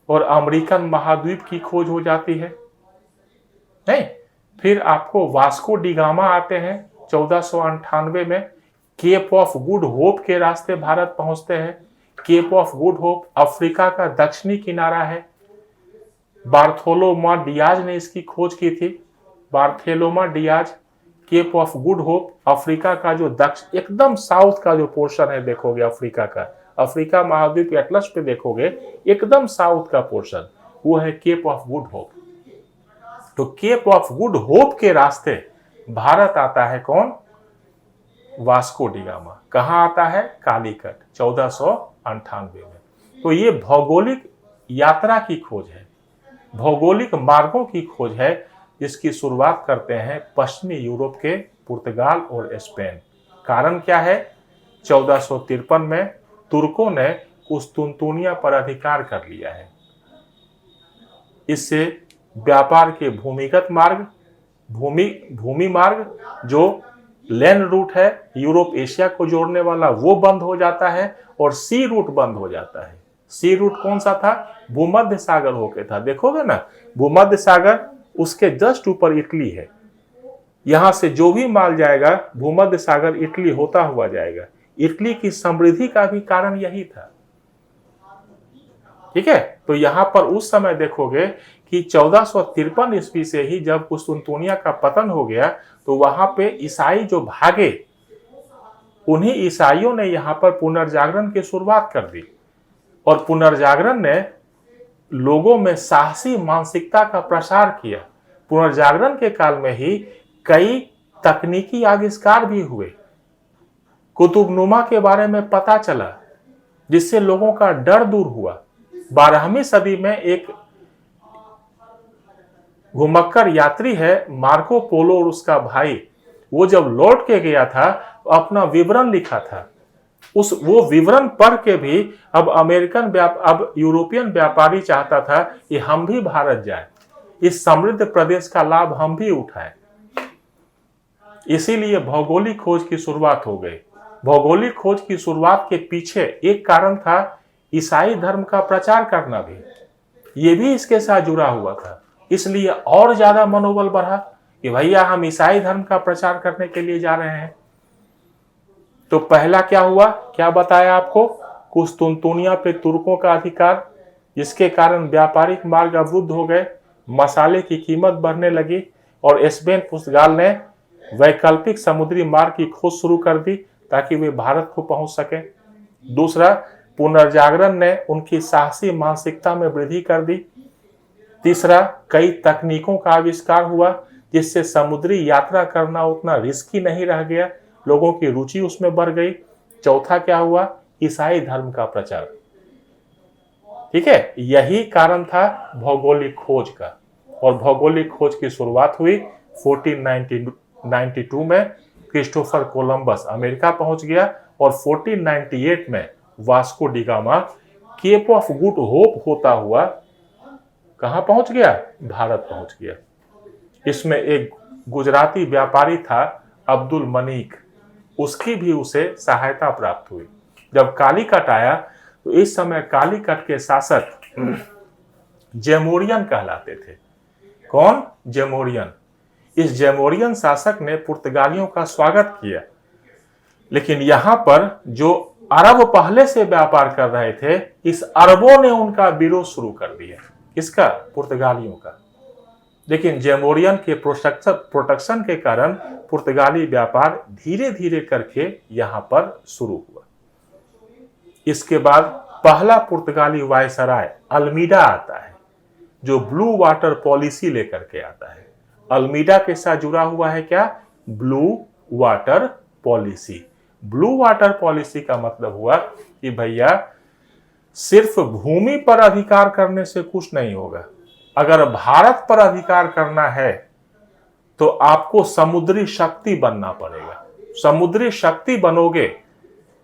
और अमेरिकन महाद्वीप की खोज हो जाती है। नहीं, फिर आपको वास्को डी गामा आते हैं 1498 में, केप ऑफ गुड होप के रास्ते भारत पहुंचते हैं। Cape of Good Hope Africa का दक्षिणी किनारा है। बार्थोलोमा डियाज ने इसकी खोज की थी। Bartholomew Dias. Cape of Good Hope Africa का जो एकदम साउथ का जो पोर्शन है, देखोगे अफ्रीका का, अफ्रीका महाद्वीप एटलस पे देखोगे एकदम साउथ का पोर्शन, वो है केप ऑफ गुड होप। तो केप ऑफ गुड होप के रास्ते भारत आता है कौन? Vasco da gamma. कहां आता है? कालीकट 1498 में। तो ये भौगोलिक यात्रा की खोज है, भौगोलिक मार्गों की खोज है, जिसकी शुरुआत करते हैं पश्चिमी यूरोप के पुर्तगाल और स्पेन। कारण क्या है? 1453 में तुर्कों ने कुस्तुनतुनिया पर अधिकार कर लिया है। इससे व्यापार के भूमिगत मार्ग, भूमि मार्ग जो लैंड रूट है यूरोप एशिया को जोड़ने वाला, वो बंद हो जाता है और सी रूट बंद हो जाता है। सी रूट कौन सा था? भूमध्य सागर होके था। देखोगे ना, भूमध्य सागर उसके जस्ट ऊपर इटली है। यहां से जो भी माल जाएगा भूमध्य सागर इटली होता हुआ जाएगा। इटली की समृद्धि का भी कारण यही था। ठीक है, तो यहां पर उस समय देखोगे कि 1453 ईस्वी से ही जब कुस्तुनतुनिया का पतन हो गया, तो वहां पे ईसाई जो भागे, उन्हीं ईसाइयों ने यहां पर पुनर्जागरण की शुरुआत कर दी। और पुनर्जागरण ने लोगों में साहसी मानसिकता का प्रसार किया। पुनर्जागरण के काल में ही कई तकनीकी आविष्कार भी हुए। कुतुबनुमा के बारे में पता चला, जिससे लोगों का डर दूर हुआ। 12वीं सदी में एक घुमक्कर यात्री है मार्को पोलो और उसका भाई, वो जब लौट के गया था तो अपना विवरण लिखा था। वो विवरण पढ़ के भी अब यूरोपियन व्यापारी चाहता था कि हम भी भारत जाएं, इस समृद्ध प्रदेश का लाभ हम भी उठाएं। इसीलिए भौगोलिक खोज की शुरुआत हो गई। भौगोलिक खोज की शुरुआत के पीछे एक कारण था ईसाई धर्म का प्रचार करना भी, ये भी इसके साथ जुड़ा हुआ था। इसलिए और ज्यादा मनोबल बढ़ा कि भैया हम ईसाई धर्म का प्रचार करने के लिए जा रहे हैं। तो पहला क्या हुआ, क्या बताया आपको? कुस्तुनतुनिया पे तुर्कों का अधिकार, जिसके कारण व्यापारिक मार्ग अवरुद्ध हो गए, मसाले की कीमत बढ़ने लगी और स्पेन पुर्तगाल ने वैकल्पिक समुद्री मार्ग की खोज शुरू कर दी ताकि वे भारत को पहुंच सके। दूसरा, पुनर्जागरण ने उनकी साहसी मानसिकता में वृद्धि कर दी। तीसरा, कई तकनीकों का आविष्कार हुआ, जिससे समुद्री यात्रा करना उतना रिस्की नहीं रह गया, लोगों की रुचि उसमें बढ़ गई। चौथा क्या हुआ? ईसाई धर्म का प्रचार। ठीक है, यही कारण था भौगोलिक खोज का। और भौगोलिक खोज की शुरुआत हुई 1492 में। क्रिस्टोफर कोलंबस अमेरिका पहुंच गया और 1498 में Vasco da Gama Cape of Good Hope होता हुआ कहां पहुंच गया? भारत पहुंच गया। इसमें एक गुजराती व्यापारी था अब्दुल मनीक, उसकी भी उसे सहायता प्राप्त हुई। जब कालीकट आया तो इस समय कालीकट के शासक जेमोरियन कहलाते थे। कौन? जेमोरियन। इस जेमोरियन शासक ने पुर्तगालियों का स्वागत किया, लेकिन यहां पर जो अरब पहले से व्यापार कर रहे थे, इस अरबों ने उनका विरोध शुरू कर दिया। किसका? पुर्तगालियों का। लेकिन जेमोरियन के प्रोटेक्शन के कारण पुर्तगाली व्यापार धीरे धीरे करके यहां पर शुरू हुआ। इसके बाद पहला पुर्तगाली वायसराय अल्मीडा आता है, जो ब्लू वाटर पॉलिसी लेकर के आता है। अल्मीडा के साथ जुड़ा हुआ है क्या? Blue water policy. Blue water policy का मतलब हुआ कि भैया सिर्फ भूमि पर अधिकार करने से कुछ नहीं होगा, अगर भारत पर अधिकार करना है तो आपको समुद्री शक्ति बनना पड़ेगा। समुद्री शक्ति बनोगे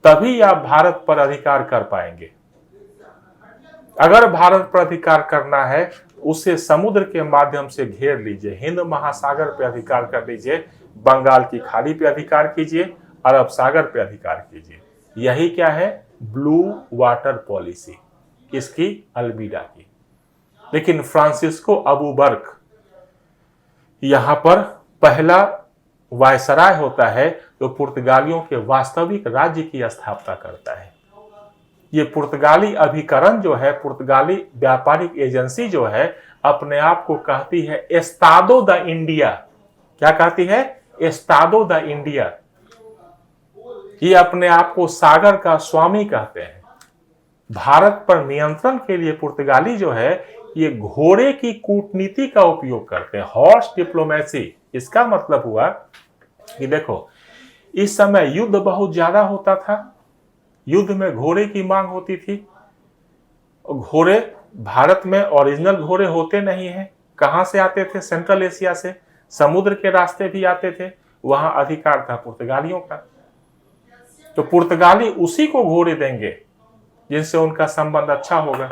तभी आप भारत पर अधिकार कर पाएंगे। अगर भारत पर अधिकार करना है, उसे समुद्र के माध्यम से घेर लीजिए, हिंद महासागर पे अधिकार कर लीजिए, बंगाल की खाड़ी पे अधिकार कीजिए, अरब सागर पे अधिकार कीजिए। यही क्या है? Blue water policy. किसकी? अल्मीडा की। लेकिन फ्रांसिस्को अबूबर्क यहां पर पहला वायसराय होता है जो पुर्तगालियों के वास्तविक राज्य की स्थापना करता है। ये पुर्तगाली अभिकरण जो है, पुर्तगाली व्यापारिक एजेंसी जो है, अपने आप को कहती है एस्तादो द इंडिया। क्या कहती है? Estado da India. ये अपने आप को सागर का स्वामी कहते हैं। भारत पर नियंत्रण के लिए पुर्तगाली जो है ये घोड़े की कूटनीति का उपयोग करते हैं, हॉर्स डिप्लोमेसी। इसका मतलब हुआ कि देखो, इस समय युद्ध बहुत ज्यादा होता था, युद्ध में घोड़े की मांग होती थी। घोड़े भारत में ओरिजिनल घोड़े होते नहीं हैं। कहां से आते थे? सेंट्रल एशिया से, समुद्र के रास्ते भी आते थे। वहां अधिकार था पुर्तगालियों का। तो पुर्तगाली उसी को घोड़े देंगे जिनसे उनका संबंध अच्छा होगा।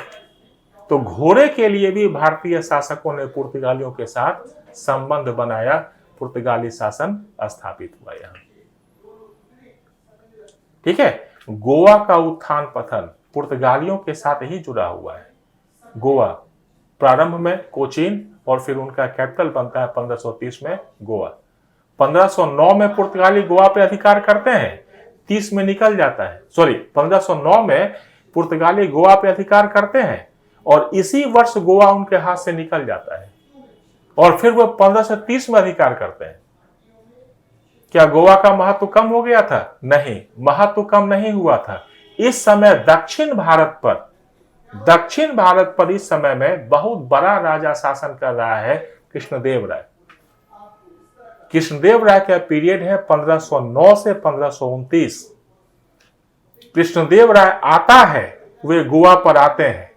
तो घोड़े के लिए भी भारतीय शासकों ने पुर्तगालियों के साथ संबंध बनाया, पुर्तगाली शासन स्थापित हुआ यहां। ठीक है। गोवा का उत्थान पतन पुर्तगालियों के साथ ही जुड़ा हुआ है। गोवा प्रारंभ में कोचीन और फिर उनका कैपिटल बनता है 1530 में गोवा। 1509 में पुर्तगाली गोवा पे अधिकार करते हैं, 30 में निकल जाता है। 1509 में पुर्तगाली गोवा पे अधिकार करते हैं और इसी वर्ष गोवा उनके हाथ से निकल जाता है और फिर वो 1530 में अधिकार करते हैं। क्या गोवा का महत्व कम हो गया था? नहीं, महत्व कम नहीं हुआ था। इस समय दक्षिण भारत पर इस समय में बहुत बड़ा राजा शासन कर रहा है कृष्णदेव राय। कृष्णदेव राय का पीरियड है 1509 से 1529। कृष्णदेव राय आता है, वे गोवा पर आते हैं।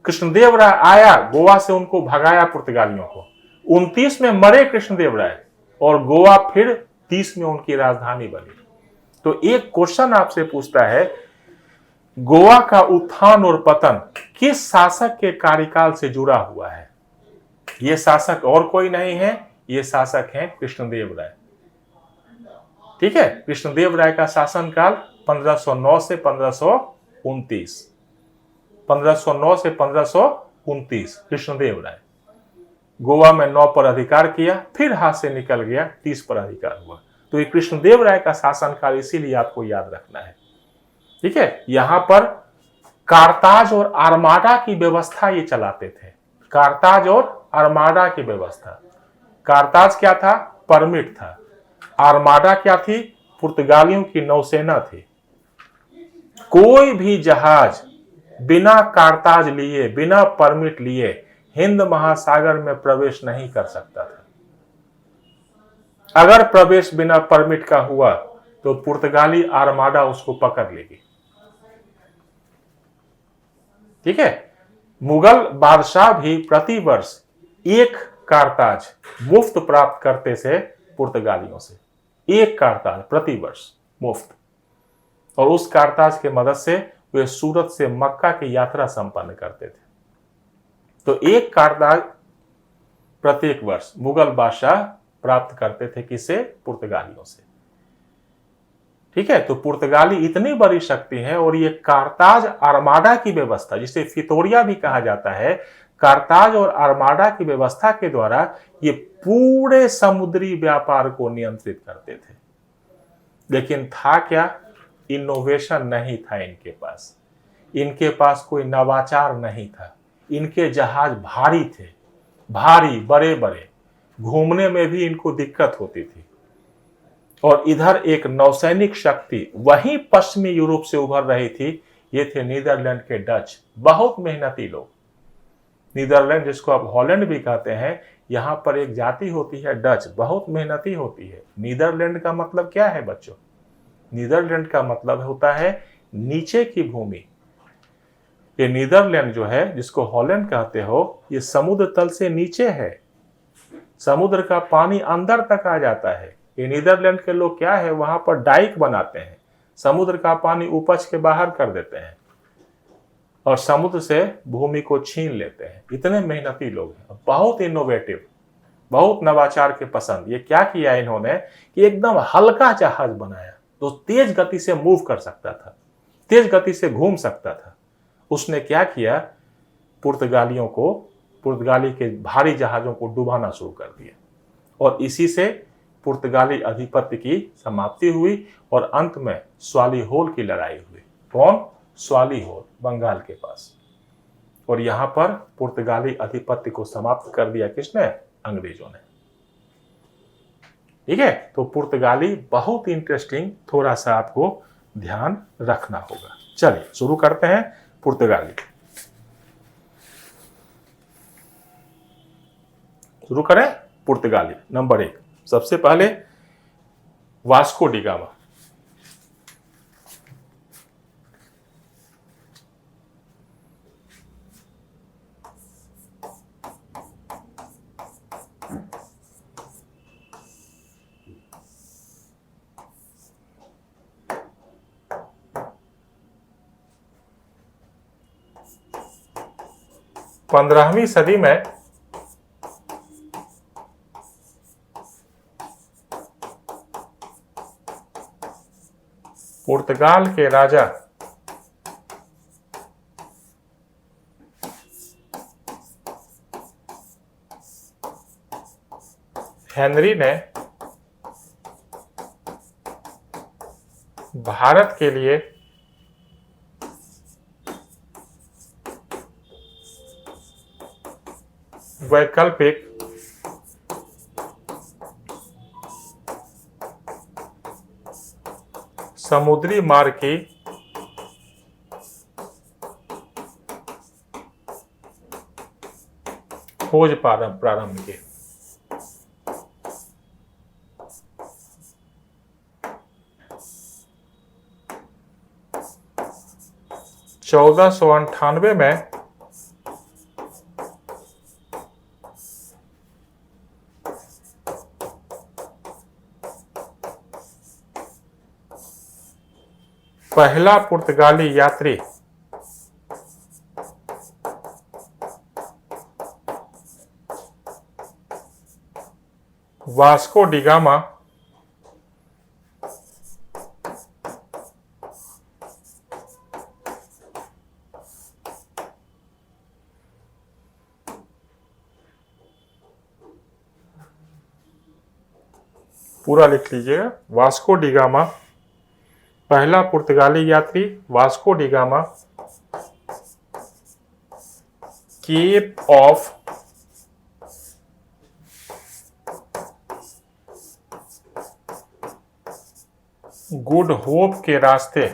कृष्णदेव राय आया, गोवा से उनको भगाया पुर्तगालियों को। 29 में मरे कृष्णदेव राय और गोवा फिर 30 में उनकी राजधानी बनी। तो एक क्वेश्चन आपसे पूछता है, गोवा का उत्थान और पतन किस शासक के कार्यकाल से जुड़ा हुआ है? यह शासक और कोई नहीं है, ये शासक हैं कृष्णदेव राय। ठीक है। कृष्णदेव राय का शासनकाल 1509 से 1529, 1509 से 1529 कृष्णदेव राय। गोवा में 9 पर अधिकार किया, फिर हाथ से निकल गया, 30 पर अधिकार हुआ। तो ये कृष्णदेव राय का शासनकाल इसीलिए आपको याद रखना है। ठीक है। यहां पर कारताज और आर्माडा की व्यवस्था ये चलाते थे। कारताज और आर्माडा की व्यवस्था। कारताज क्या था? परमिट था। आर्माडा क्या थी? पुर्तगालियों की नौसेना थी। कोई भी जहाज बिना कारताज लिए, बिना परमिट लिए हिंद महासागर में प्रवेश नहीं कर सकता था। अगर प्रवेश बिना परमिट का हुआ तो पुर्तगाली आर्माडा उसको पकड़ लेगी। ठीक है। मुगल बादशाह भी प्रतिवर्ष एक कारताज मुफ्त प्राप्त करते थे पुर्तगालियों से। एक कारताज प्रतिवर्ष मुफ्त। और उस कारताज के मदद से वे सूरत से मक्का की यात्रा संपन्न करते थे। तो एक कारताज प्रत्येक वर्ष मुगल बादशाह प्राप्त करते थे, किसे? पुर्तगालियों से। ठीक है। तो पुर्तगाली इतनी बड़ी शक्ति है और ये कारताज आर्माडा की व्यवस्था, जिसे फितोरिया भी कहा जाता है, कारताज और आर्माडा की व्यवस्था के द्वारा ये पूरे समुद्री व्यापार को नियंत्रित करते थे। लेकिन था क्या? इनोवेशन नहीं था इनके पास। इनके पास कोई नवाचार नहीं था। इनके जहाज भारी थे, भारी, बड़े बड़े, घूमने में भी इनको दिक्कत होती थी। और इधर एक नौसैनिक शक्ति वहीं पश्चिमी यूरोप से उभर रही थी, ये थे नीदरलैंड के डच। बहुत मेहनती लोग। नीदरलैंड, जिसको आप हॉलैंड भी कहते हैं, यहां पर एक जाति होती है डच, बहुत मेहनती होती है। नीदरलैंड का मतलब क्या है बच्चों? नीदरलैंड का मतलब होता है नीचे की भूमि। ये नीदरलैंड जो है, जिसको हॉलैंड कहते हो, ये समुद्र तल से नीचे है। समुद्र का पानी अंदर तक आ जाता है। ये नीदरलैंड के लोग क्या है, वहां पर डाइक बनाते हैं, समुद्र का पानी उपज के बाहर कर देते हैं और समुद्र से भूमि को छीन लेते हैं। इतने मेहनती लोग हैं, बहुत इनोवेटिव, बहुत नवाचार के पसंद। ये क्या किया इन्होंने कि एकदम हल्का जहाज बनाया जो तेज गति से मूव कर सकता था, तेज गति से घूम सकता था। उसने क्या किया? पुर्तगालियों को, पुर्तगाली के भारी जहाजों को डुबाना शुरू कर दिया और इसी से पुर्तगाली अधिपत्य की समाप्ति हुई और अंत में स्वालिहोल की लड़ाई हुई। कौन? स्वालिहोल, बंगाल के पास। और यहां पर पुर्तगाली अधिपत्य को समाप्त कर दिया किसने? अंग्रेजों ने। ठीक है, तो पुर्तगाली बहुत इंटरेस्टिंग, थोड़ा सा आपको ध्यान रखना होगा। चलिए शुरू करते हैं पुर्तगाली। शुरू करें पुर्तगाली। नंबर 1, सबसे पहले वास्को डी गामा। पंद्रहवीं सदी में पुर्तगाल के राजा हेनरी ने भारत के लिए वैकल्पिक समुद्री मार्ग की खोज प्रारंभ की। चौदह सौ 98 में पहला पुर्तगाली यात्री वास्को डी गामा पूरा लिख लीजिएगा। वास्को डी गामा, पहला पुर्तगाली यात्री Vasco da Gama Cape of Good Hope के रास्ते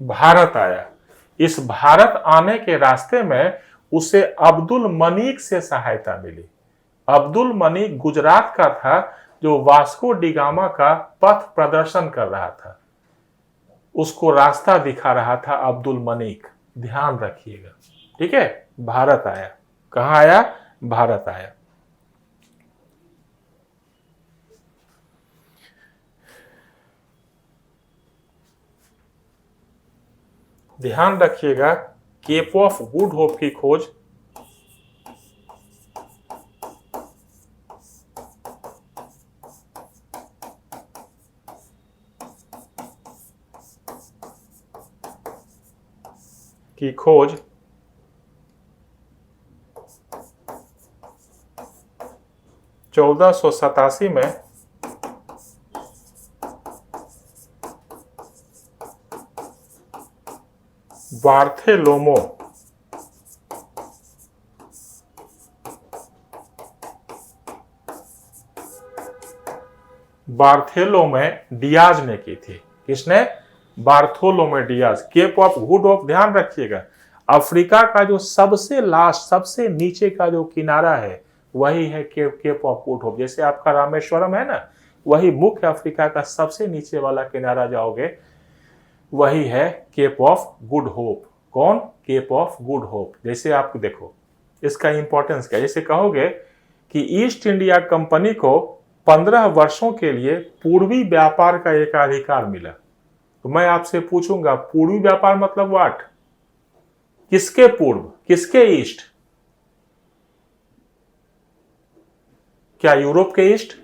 भारत आया। इस भारत आने के रास्ते में उसे अब्दुल मनीक से सहायता मिली। अब्दुल मनीक गुजरात का था, जो वास्को डी गामा का पथ प्रदर्शन कर रहा था, उसको रास्ता दिखा रहा था अब्दुल मनीक। ध्यान रखिएगा, ठीक है। भारत आया, कहां आया? भारत आया। ध्यान रखिएगा, केप ऑफ गुड होप की खोज की खोज 1487 में बार्थेलोमो बार्थेलोमे डियाज ने की थी। किसने? Bartholomew Dias. Cape of Good Hope, ध्यान रखिएगा, अफ्रीका का जो सबसे लास्ट, सबसे नीचे का जो किनारा है वही है केप ऑफ गुड होप। जैसे आपका रामेश्वरम है ना, वही मुख्य अफ्रीका का सबसे नीचे वाला किनारा जाओगे वही है केप ऑफ गुड होप। कौन? Cape of Good Hope. जैसे आप देखो इसका इंपॉर्टेंस क्या, जैसे कहोगे कि ईस्ट इंडिया कंपनी को 15 वर्षों के लिए पूर्वी व्यापार का एकाधिकार मिला, तो मैं आपसे पूछूंगा पूर्वी व्यापार मतलब व्हाट? किसके पूर्व, किसके ईस्ट? क्या यूरोप के ईस्ट?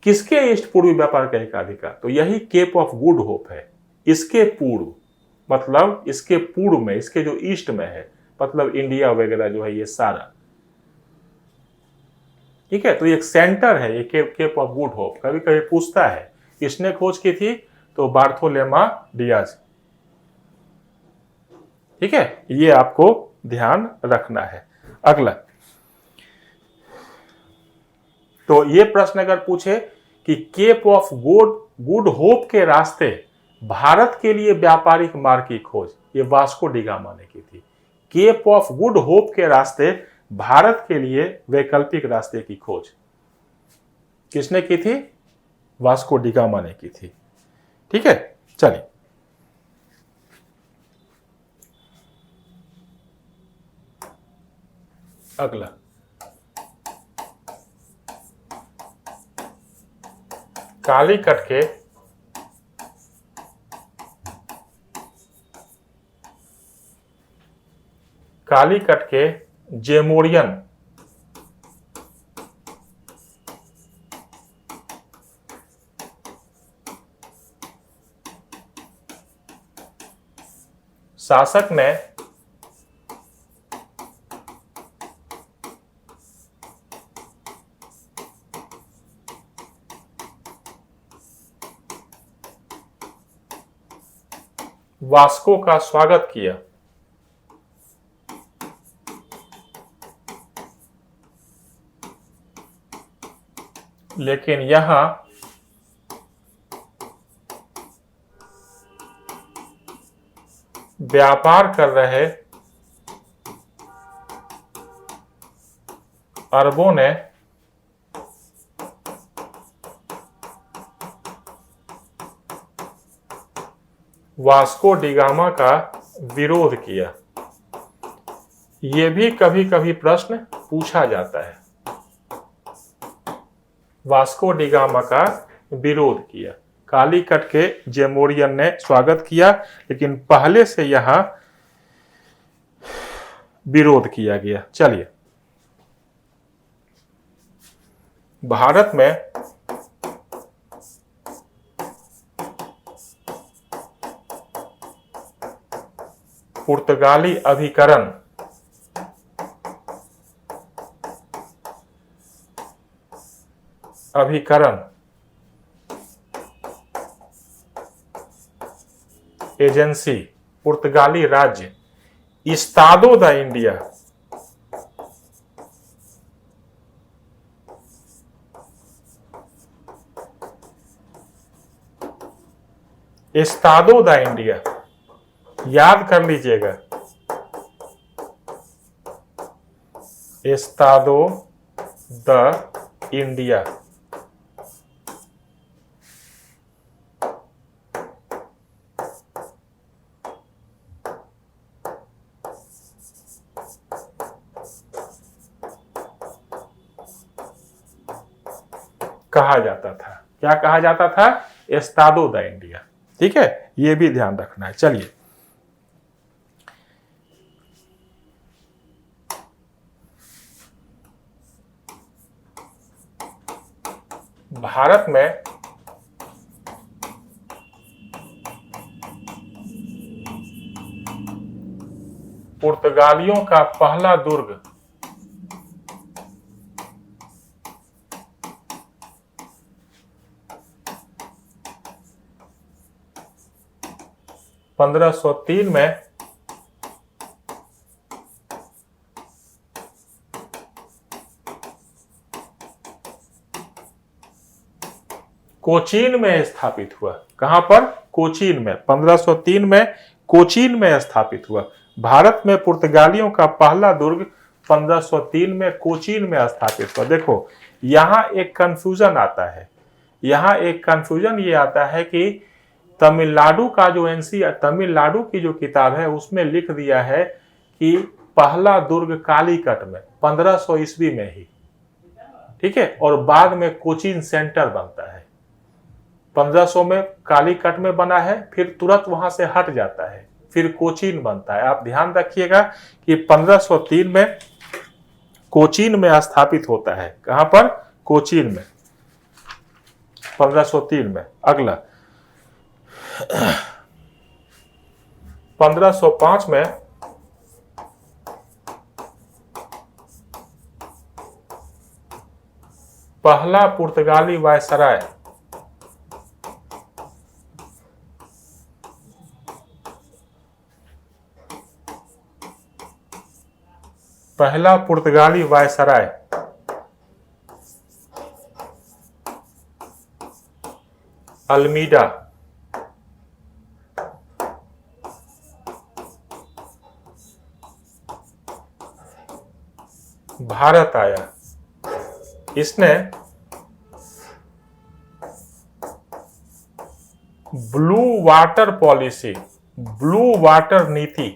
किसके ईस्ट पूर्वी व्यापार का एकाधिकार? तो यही केप ऑफ गुड होप है, इसके पूर्व। मतलब इसके पूर्व में, इसके जो ईस्ट में है, मतलब इंडिया वगैरह जो है ये सारा, ठीक है। तो एक सेंटर है ये केप ऑफ गुड होप। कभी कभी पूछता है किसने खोज की थी, तो बार्थोलेमा डियाज, ठीक है, ये आपको ध्यान रखना है। अगला, तो ये प्रश्न अगर पूछे कि केप ऑफ गुड होप के रास्ते भारत के लिए व्यापारिक मार्ग की खोज, ये वास्को डी गामा ने की थी। केप ऑफ गुड होप के रास्ते भारत के लिए वैकल्पिक रास्ते की खोज किसने की थी? वास्को डी गामा ने की थी, ठीक है। चलिए, अगला, कालीकट के जेमोरियन शासक ने वास्को का स्वागत किया। लेकिन यहां व्यापार कर रहे अरबों ने वास्को डी गामा का विरोध किया। यह भी कभी कभी प्रश्न पूछा जाता है। वास्को डी गामा का विरोध किया, कालीकट के जेमोरियन ने स्वागत किया, लेकिन पहले से यहां विरोध किया गया। चलिए, भारत में पुर्तगाली अभिकरण एजेंसी, पुर्तगाली राज्य Estado da India, Estado da India, याद कर लीजिएगा, एस्तादो द इंडिया, कहा जाता था। क्या कहा जाता था? एस्तादो द इंडिया, ठीक है, यह भी ध्यान रखना है। चलिए, भारत में पुर्तगालियों का पहला दुर्ग पंद्रह सौ तीन में कोचीन में स्थापित हुआ। कहां पर? कोचीन में। 1503 में कोचीन में स्थापित हुआ। भारत में पुर्तगालियों का पहला दुर्ग 1503 में कोचीन में स्थापित हुआ। देखो, यहां एक कंफ्यूजन आता है। यहां एक कंफ्यूजन ये आता है कि तमिलनाडु का जो तमिलनाडु की जो किताब है उसमें लिख दिया है कि पहला दुर्ग कालीकट में 1500 ईस्वी में ही, ठीक है, और बाद में कोचीन सेंटर बनता है। 1500 में कालीकट में बना है, फिर तुरंत वहां से हट जाता है, फिर कोचीन बनता है। आप ध्यान रखिएगा कि 1503 में कोचीन में स्थापित होता है। कहां पर? कोचीन में, 1503 में। अगला, 1505 में पहला पुर्तगाली वायसराय अल्मीडा भारत आया। इसने blue water policy, blue water नीति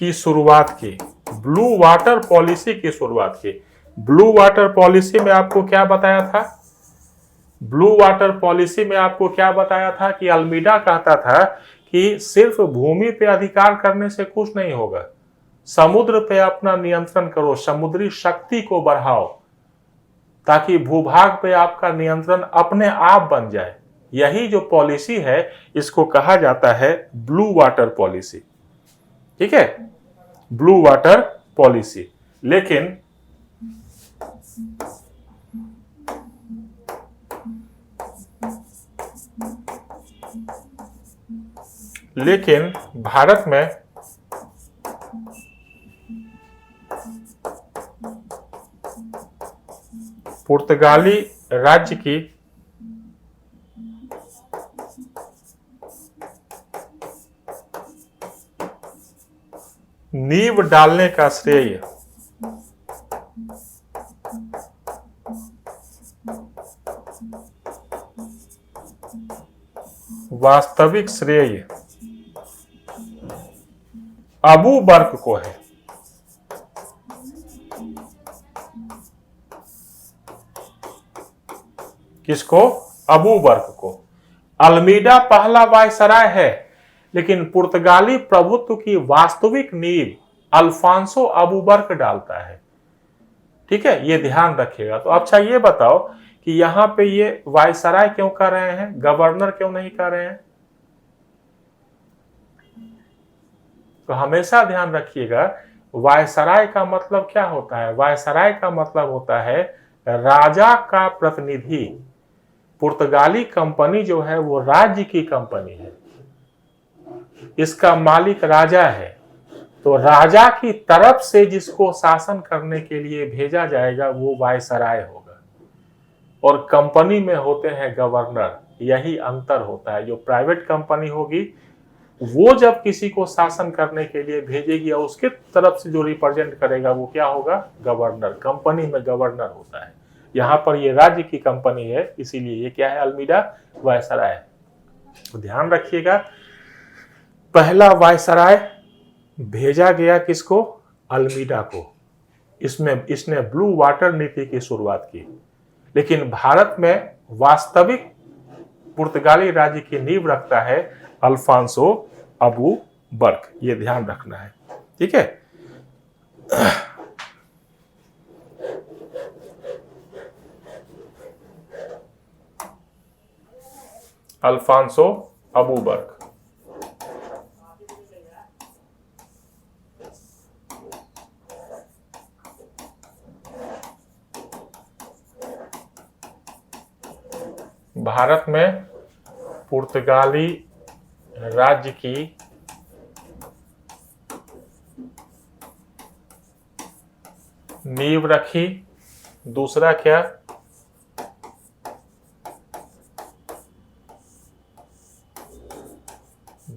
की शुरुआत की, ब्लू वाटर पॉलिसी की शुरुआत की। ब्लू वाटर पॉलिसी में आपको क्या बताया था? ब्लू वाटर पॉलिसी में आपको क्या बताया था कि अल्मीडा कहता था कि सिर्फ भूमि पे अधिकार करने से कुछ नहीं होगा, समुद्र पे अपना नियंत्रण करो, समुद्री शक्ति को बढ़ाओ ताकि भूभाग पे आपका नियंत्रण अपने आप बन जाए। यही जो पॉलिसी है इसको कहा जाता है ब्लू वाटर पॉलिसी। ठीक है, ब्लू वाटर पॉलिसी। लेकिन भारत में पुर्तगाली राज्य की नींव डालने का श्रेय वास्तविक श्रेय अबू बर्क को है। किसको? अबू बर्क को। अल्मीडा पहला वायसराय है, लेकिन पुर्तगाली प्रभुत्व की वास्तविक नींव अल्फांसो अबू बर्क डालता है। ठीक है, ये ध्यान रखिएगा। तो अच्छा ये बताओ कि यहां पे ये वायसराय क्यों कर रहे हैं, गवर्नर क्यों नहीं कर रहे हैं? तो हमेशा ध्यान रखिएगा, वायसराय का मतलब क्या होता है? वायसराय का मतलब होता है राजा का प्रतिनिधि। पुर्तगाली कंपनी जो है वो राज्य की कंपनी है, इसका मालिक राजा है। तो राजा की तरफ से जिसको शासन करने के लिए भेजा जाएगा वो वायसराय होगा, और कंपनी में होते हैं गवर्नर। यही अंतर होता है। जो प्राइवेट कंपनी होगी वो जब किसी को शासन करने के लिए भेजेगी और उसके तरफ से जो रिप्रेजेंट करेगा वो क्या होगा? गवर्नर। कंपनी में गवर्नर होता है। यहाँ पर ये राज्य की कंपनी है, इसीलिए ये क्या है? Almeida viceroy. तो ध्यान रखिएगा, पहला वायसराय भेजा गया किसको? अल्मीडा को। इसने ब्लू वाटर नीति की शुरुआत की। लेकिन भारत में वास्तविक पुर्तगाली राज्य की नींव रखता है अल्फांसो अबू बर्क। ये ध्यान रखना है। ठीक है, अल्फांसो अबू बर्क। भारत में पुर्तगाली राज्य की नींव रखी। दूसरा क्या?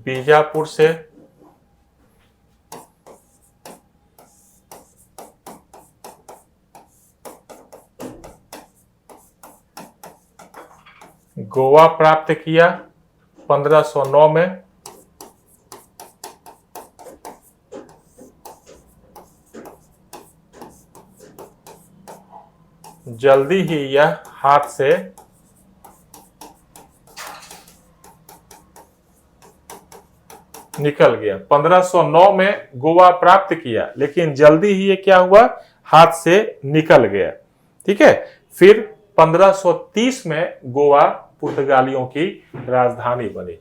बीजापुर से गोवा प्राप्त किया 1509 में। जल्दी ही यह हाथ से निकल गया। 1509 में गोवा प्राप्त किया, लेकिन जल्दी ही ये क्या हुआ? हाथ से निकल गया। ठीक है, फिर 1530 में गोवा पुर्तगालियों की राजधानी बनी।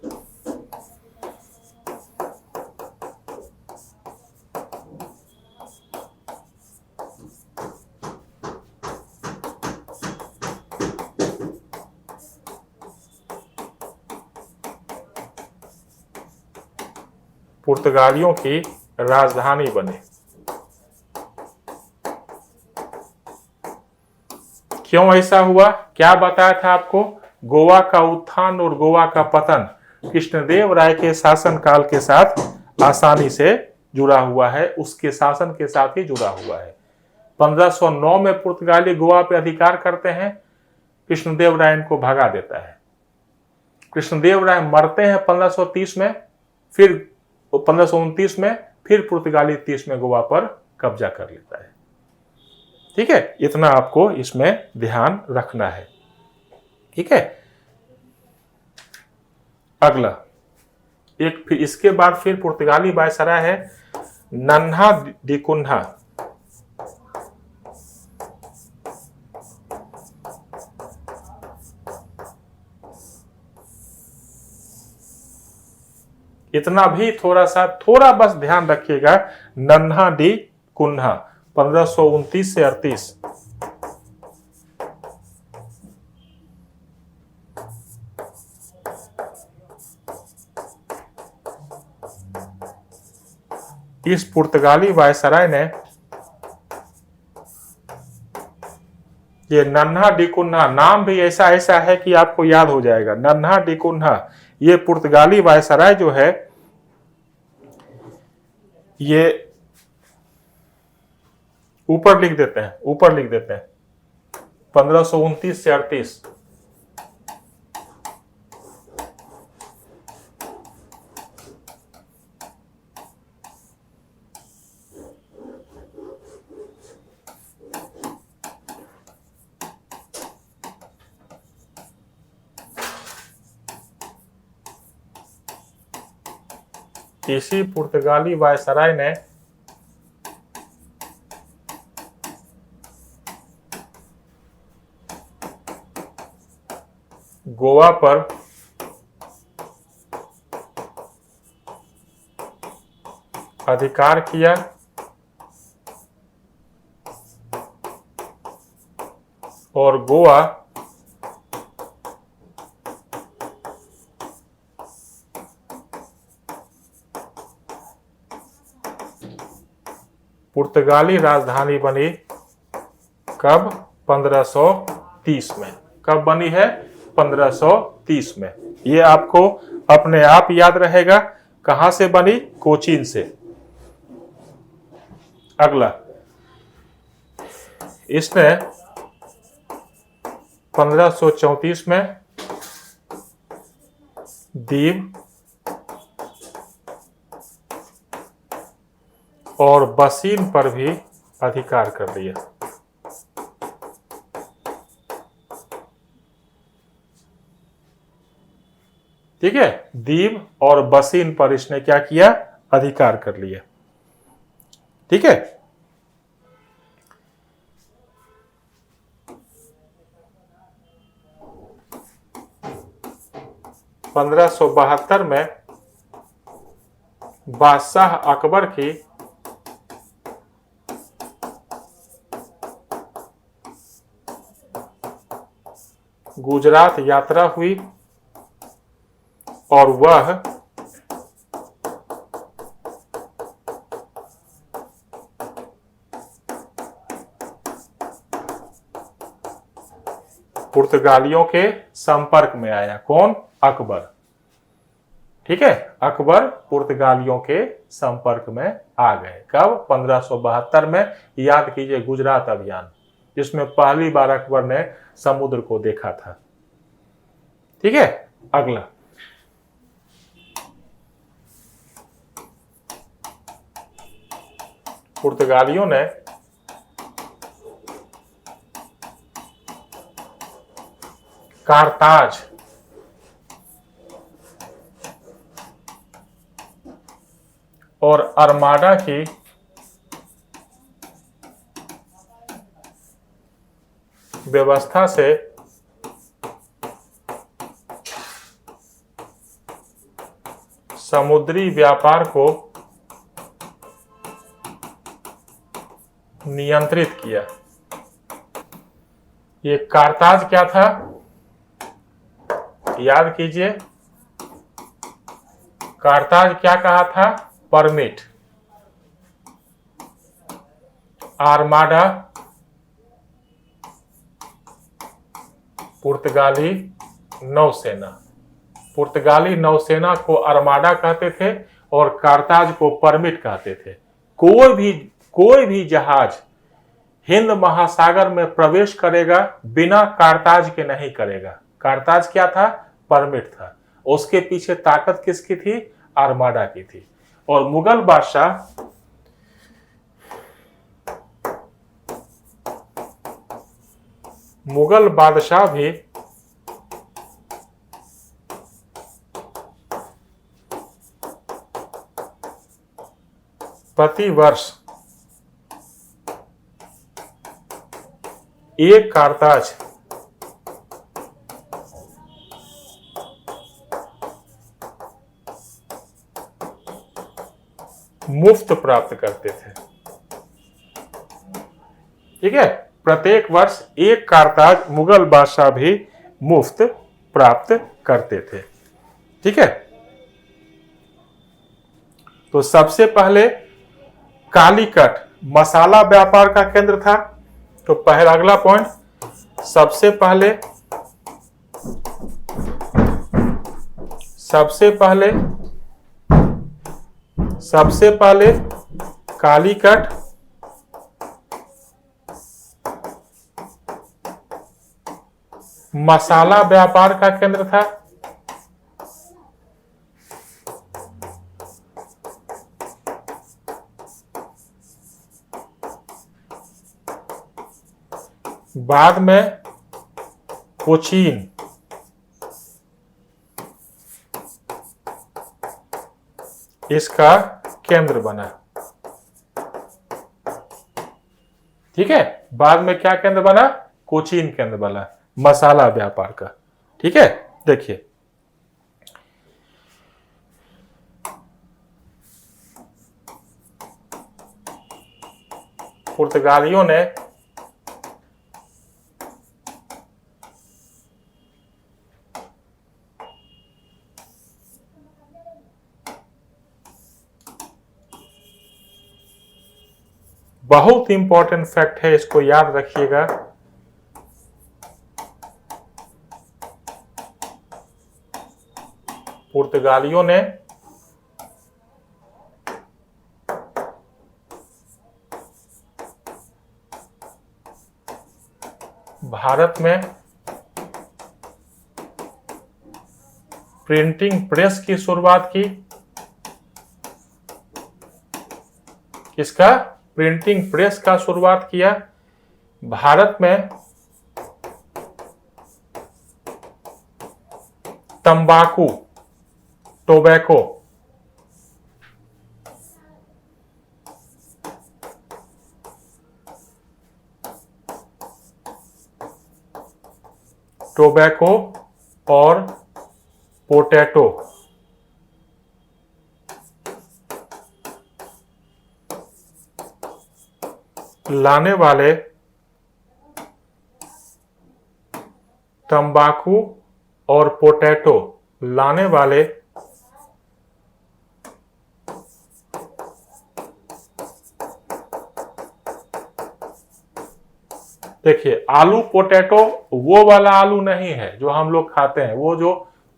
पुर्तगालियों की राजधानी बनी। क्यों ऐसा हुआ? क्या बताया था आपको? गोवा का उत्थान और गोवा का पतन कृष्णदेव राय के शासनकाल के साथ आसानी से जुड़ा हुआ है, उसके शासन के साथ ही जुड़ा हुआ है। 1509 में पुर्तगाली गोवा पे अधिकार करते हैं, कृष्णदेव राय इनको भगा देता है। कृष्णदेव राय मरते हैं 1530 में, फिर 1529 में, फिर पुर्तगाली 30 में गोवा पर कब्जा कर लेता है। ठीक है, इतना आपको इसमें ध्यान रखना है। ठीक है, अगला एक, फिर इसके बाद फिर पुर्तगाली वायसराय है नन्हा डी कुन्हा। इतना भी थोड़ा बस ध्यान रखिएगा, नन्हा डी कुन्हा 1529 से 38। इस पुर्तगाली वायसराय ने ये नन्हा डी कुन्हा, नाम भी ऐसा है कि आपको याद हो जाएगा, नन्हा डी कुन्हा। ये पुर्तगाली वायसराय जो है, ये ऊपर लिख देते हैं 1529 से 38। इसी पुर्तगाली वायसराय ने गोवा पर अधिकार किया और गोवा पुर्तगाली राजधानी बनी। कब? 1530 में। कब बनी है? 1530 में। ये आपको अपने आप याद रहेगा। कहां से बनी? कोचीन से। अगला, इसने 1534 में दीव और बसीन पर भी अधिकार कर लिया। ठीक है, दीव और बसीन पर इसने क्या किया? अधिकार कर लिया। ठीक है, पंद्रह सौ 72 में बादशाह अकबर की गुजरात यात्रा हुई और वह पुर्तगालियों के संपर्क में आया। कौन? अकबर। ठीक है, अकबर पुर्तगालियों के संपर्क में आ गए। कब? 1572 में। याद कीजिए, गुजरात अभियान, जिसमें पहली बार अकबर ने समुद्र को देखा था। ठीक है, अगला, पुर्तगालियों ने कारताज और अरमाडा की व्यवस्था से समुद्री व्यापार को नियंत्रित किया। ये कारताज क्या था, याद कीजिए, कारताज क्या कहा था, परमिट। आर्माडा पुर्तगाली नौसेना, पुर्तगाली नौसेना को आर्माडा कहते थे और कारताज को परमिट कहते थे। कोई भी जहाज हिंद महासागर में प्रवेश करेगा बिना कारताज के नहीं करेगा। कारताज क्या था, परमिट था। उसके पीछे ताकत किसकी थी, आर्माडा की थी। और मुगल बादशाह भी प्रति वर्ष एक कारताज मुफ्त प्राप्त करते थे। ठीक है, प्रत्येक वर्ष एक कारताज मुगल बादशाह भी मुफ्त प्राप्त करते थे। ठीक है, तो सबसे पहले कालीकट मसाला व्यापार का केंद्र था। तो पहला अगला पॉइंट, सबसे पहले कालीकट मसाला व्यापार का केंद्र था। बाद में कोचीन इसका केंद्र बना। ठीक है, बाद में क्या केंद्र बना, कोचीन केंद्र बना मसाला व्यापार का। ठीक है, देखिए पुर्तगालियों ने बहुत इंपॉर्टेंट फैक्ट है, इसको याद रखिएगा। पुर्तगालियों ने भारत में प्रिंटिंग प्रेस की शुरुआत की। किसका, प्रिंटिंग प्रेस का शुरुआत किया। भारत में तंबाकू टोबैको और पोटैटो लाने वाले, तंबाकू और पोटैटो लाने वाले देखिए, आलू पोटैटो वो वाला आलू नहीं है जो हम लोग खाते हैं। वो जो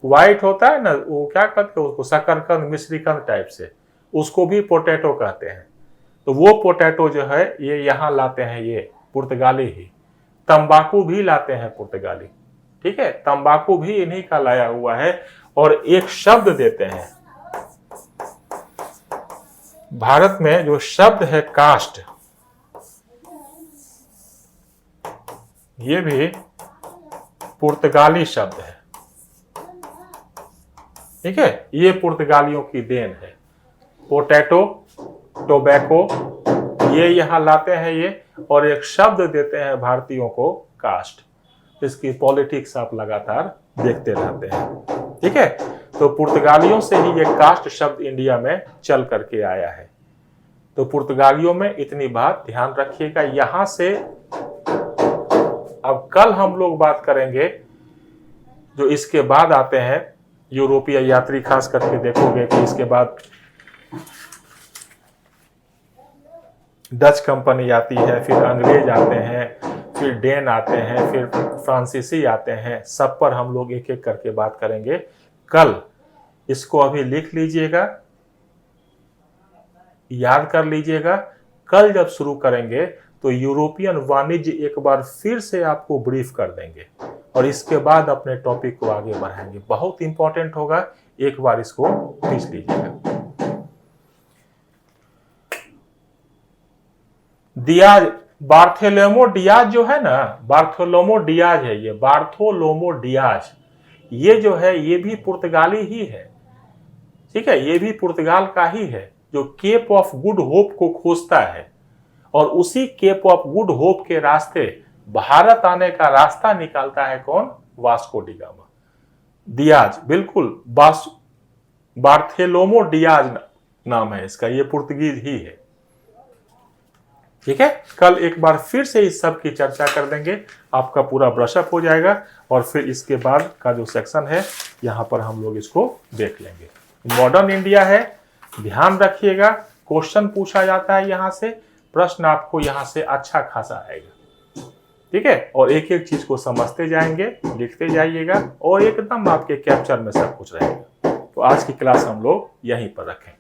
व्हाइट होता है ना, वो क्या कहते हैं उसको, शकरकंद मिश्रीकंद टाइप से, उसको भी पोटैटो कहते हैं। तो वो पोटैटो जो है ये यहाँ लाते हैं, ये पुर्तगाली ही। तंबाकू भी लाते हैं पुर्तगाली। ठीक है, तंबाकू भी इन्हीं का लाया हुआ है। और एक शब्द देते हैं भारत में, जो शब्द है कास्ट, ये भी पुर्तगाली शब्द है। ठीक है, ये पुर्तगालियों की देन है। पोटैटो, टोबैको, ये यहां लाते हैं ये, और एक शब्द देते हैं भारतीयों को, कास्ट। इसकी पॉलिटिक्स आप लगातार देखते रहते हैं। ठीक है, तो पुर्तगालियों से ही ये कास्ट शब्द इंडिया में चल करके आया है। तो पुर्तगालियों में इतनी बात ध्यान रखिएगा। यहां से अब कल हम लोग बात करेंगे जो इसके बाद आते हैं यूरोपीय यात्री, खास करके देखोगे कि इसके बाद डच कंपनी आती है, फिर अंग्रेज आते हैं, फिर डेन आते हैं, फिर फ्रांसीसी आते हैं। सब पर हम लोग एक एक करके बात करेंगे कल। इसको अभी लिख लीजिएगा, याद कर लीजिएगा। कल जब शुरू करेंगे तो यूरोपियन वाणिज्य एक बार फिर से आपको ब्रीफ कर देंगे और इसके बाद अपने टॉपिक को आगे बढ़ाएंगे। बहुत इंपॉर्टेंट होगा, एक बार इसको खींच लीजिएगा। डियाज, बार्थोलोमो डियाज जो है ना, बार्थोलोमो डियाज है ये, बार्थोलोमो डियाज, ये जो है ये भी पुर्तगाली ही है। ठीक है, ये भी पुर्तगाल का ही है, जो केप ऑफ गुड होप को खोजता है और उसी केप ऑफ गुड होप के रास्ते भारत आने का रास्ता निकालता है कौन? Vasco da gamma. डियाज, बिल्कुल बार्थोलोमो डियाज नाम है इसका, ये पुर्तगीज ही है। ठीक है, कल एक बार फिर से इस सब की चर्चा कर देंगे, आपका पूरा ब्रशअप हो जाएगा और फिर इसके बाद का जो सेक्शन है यहां पर हम लोग इसको देख लेंगे। मॉडर्न इंडिया है, ध्यान रखिएगा, क्वेश्चन पूछा जाता है यहां से, प्रश्न आपको यहां से अच्छा खासा आएगा। ठीक है, और एक एक चीज को समझते जाएंगे, लिखते जाइएगा और एकदम आपके कैप्चर में सब कुछ रहेगा। तो आज की क्लास हम लोग यहीं पर रखें।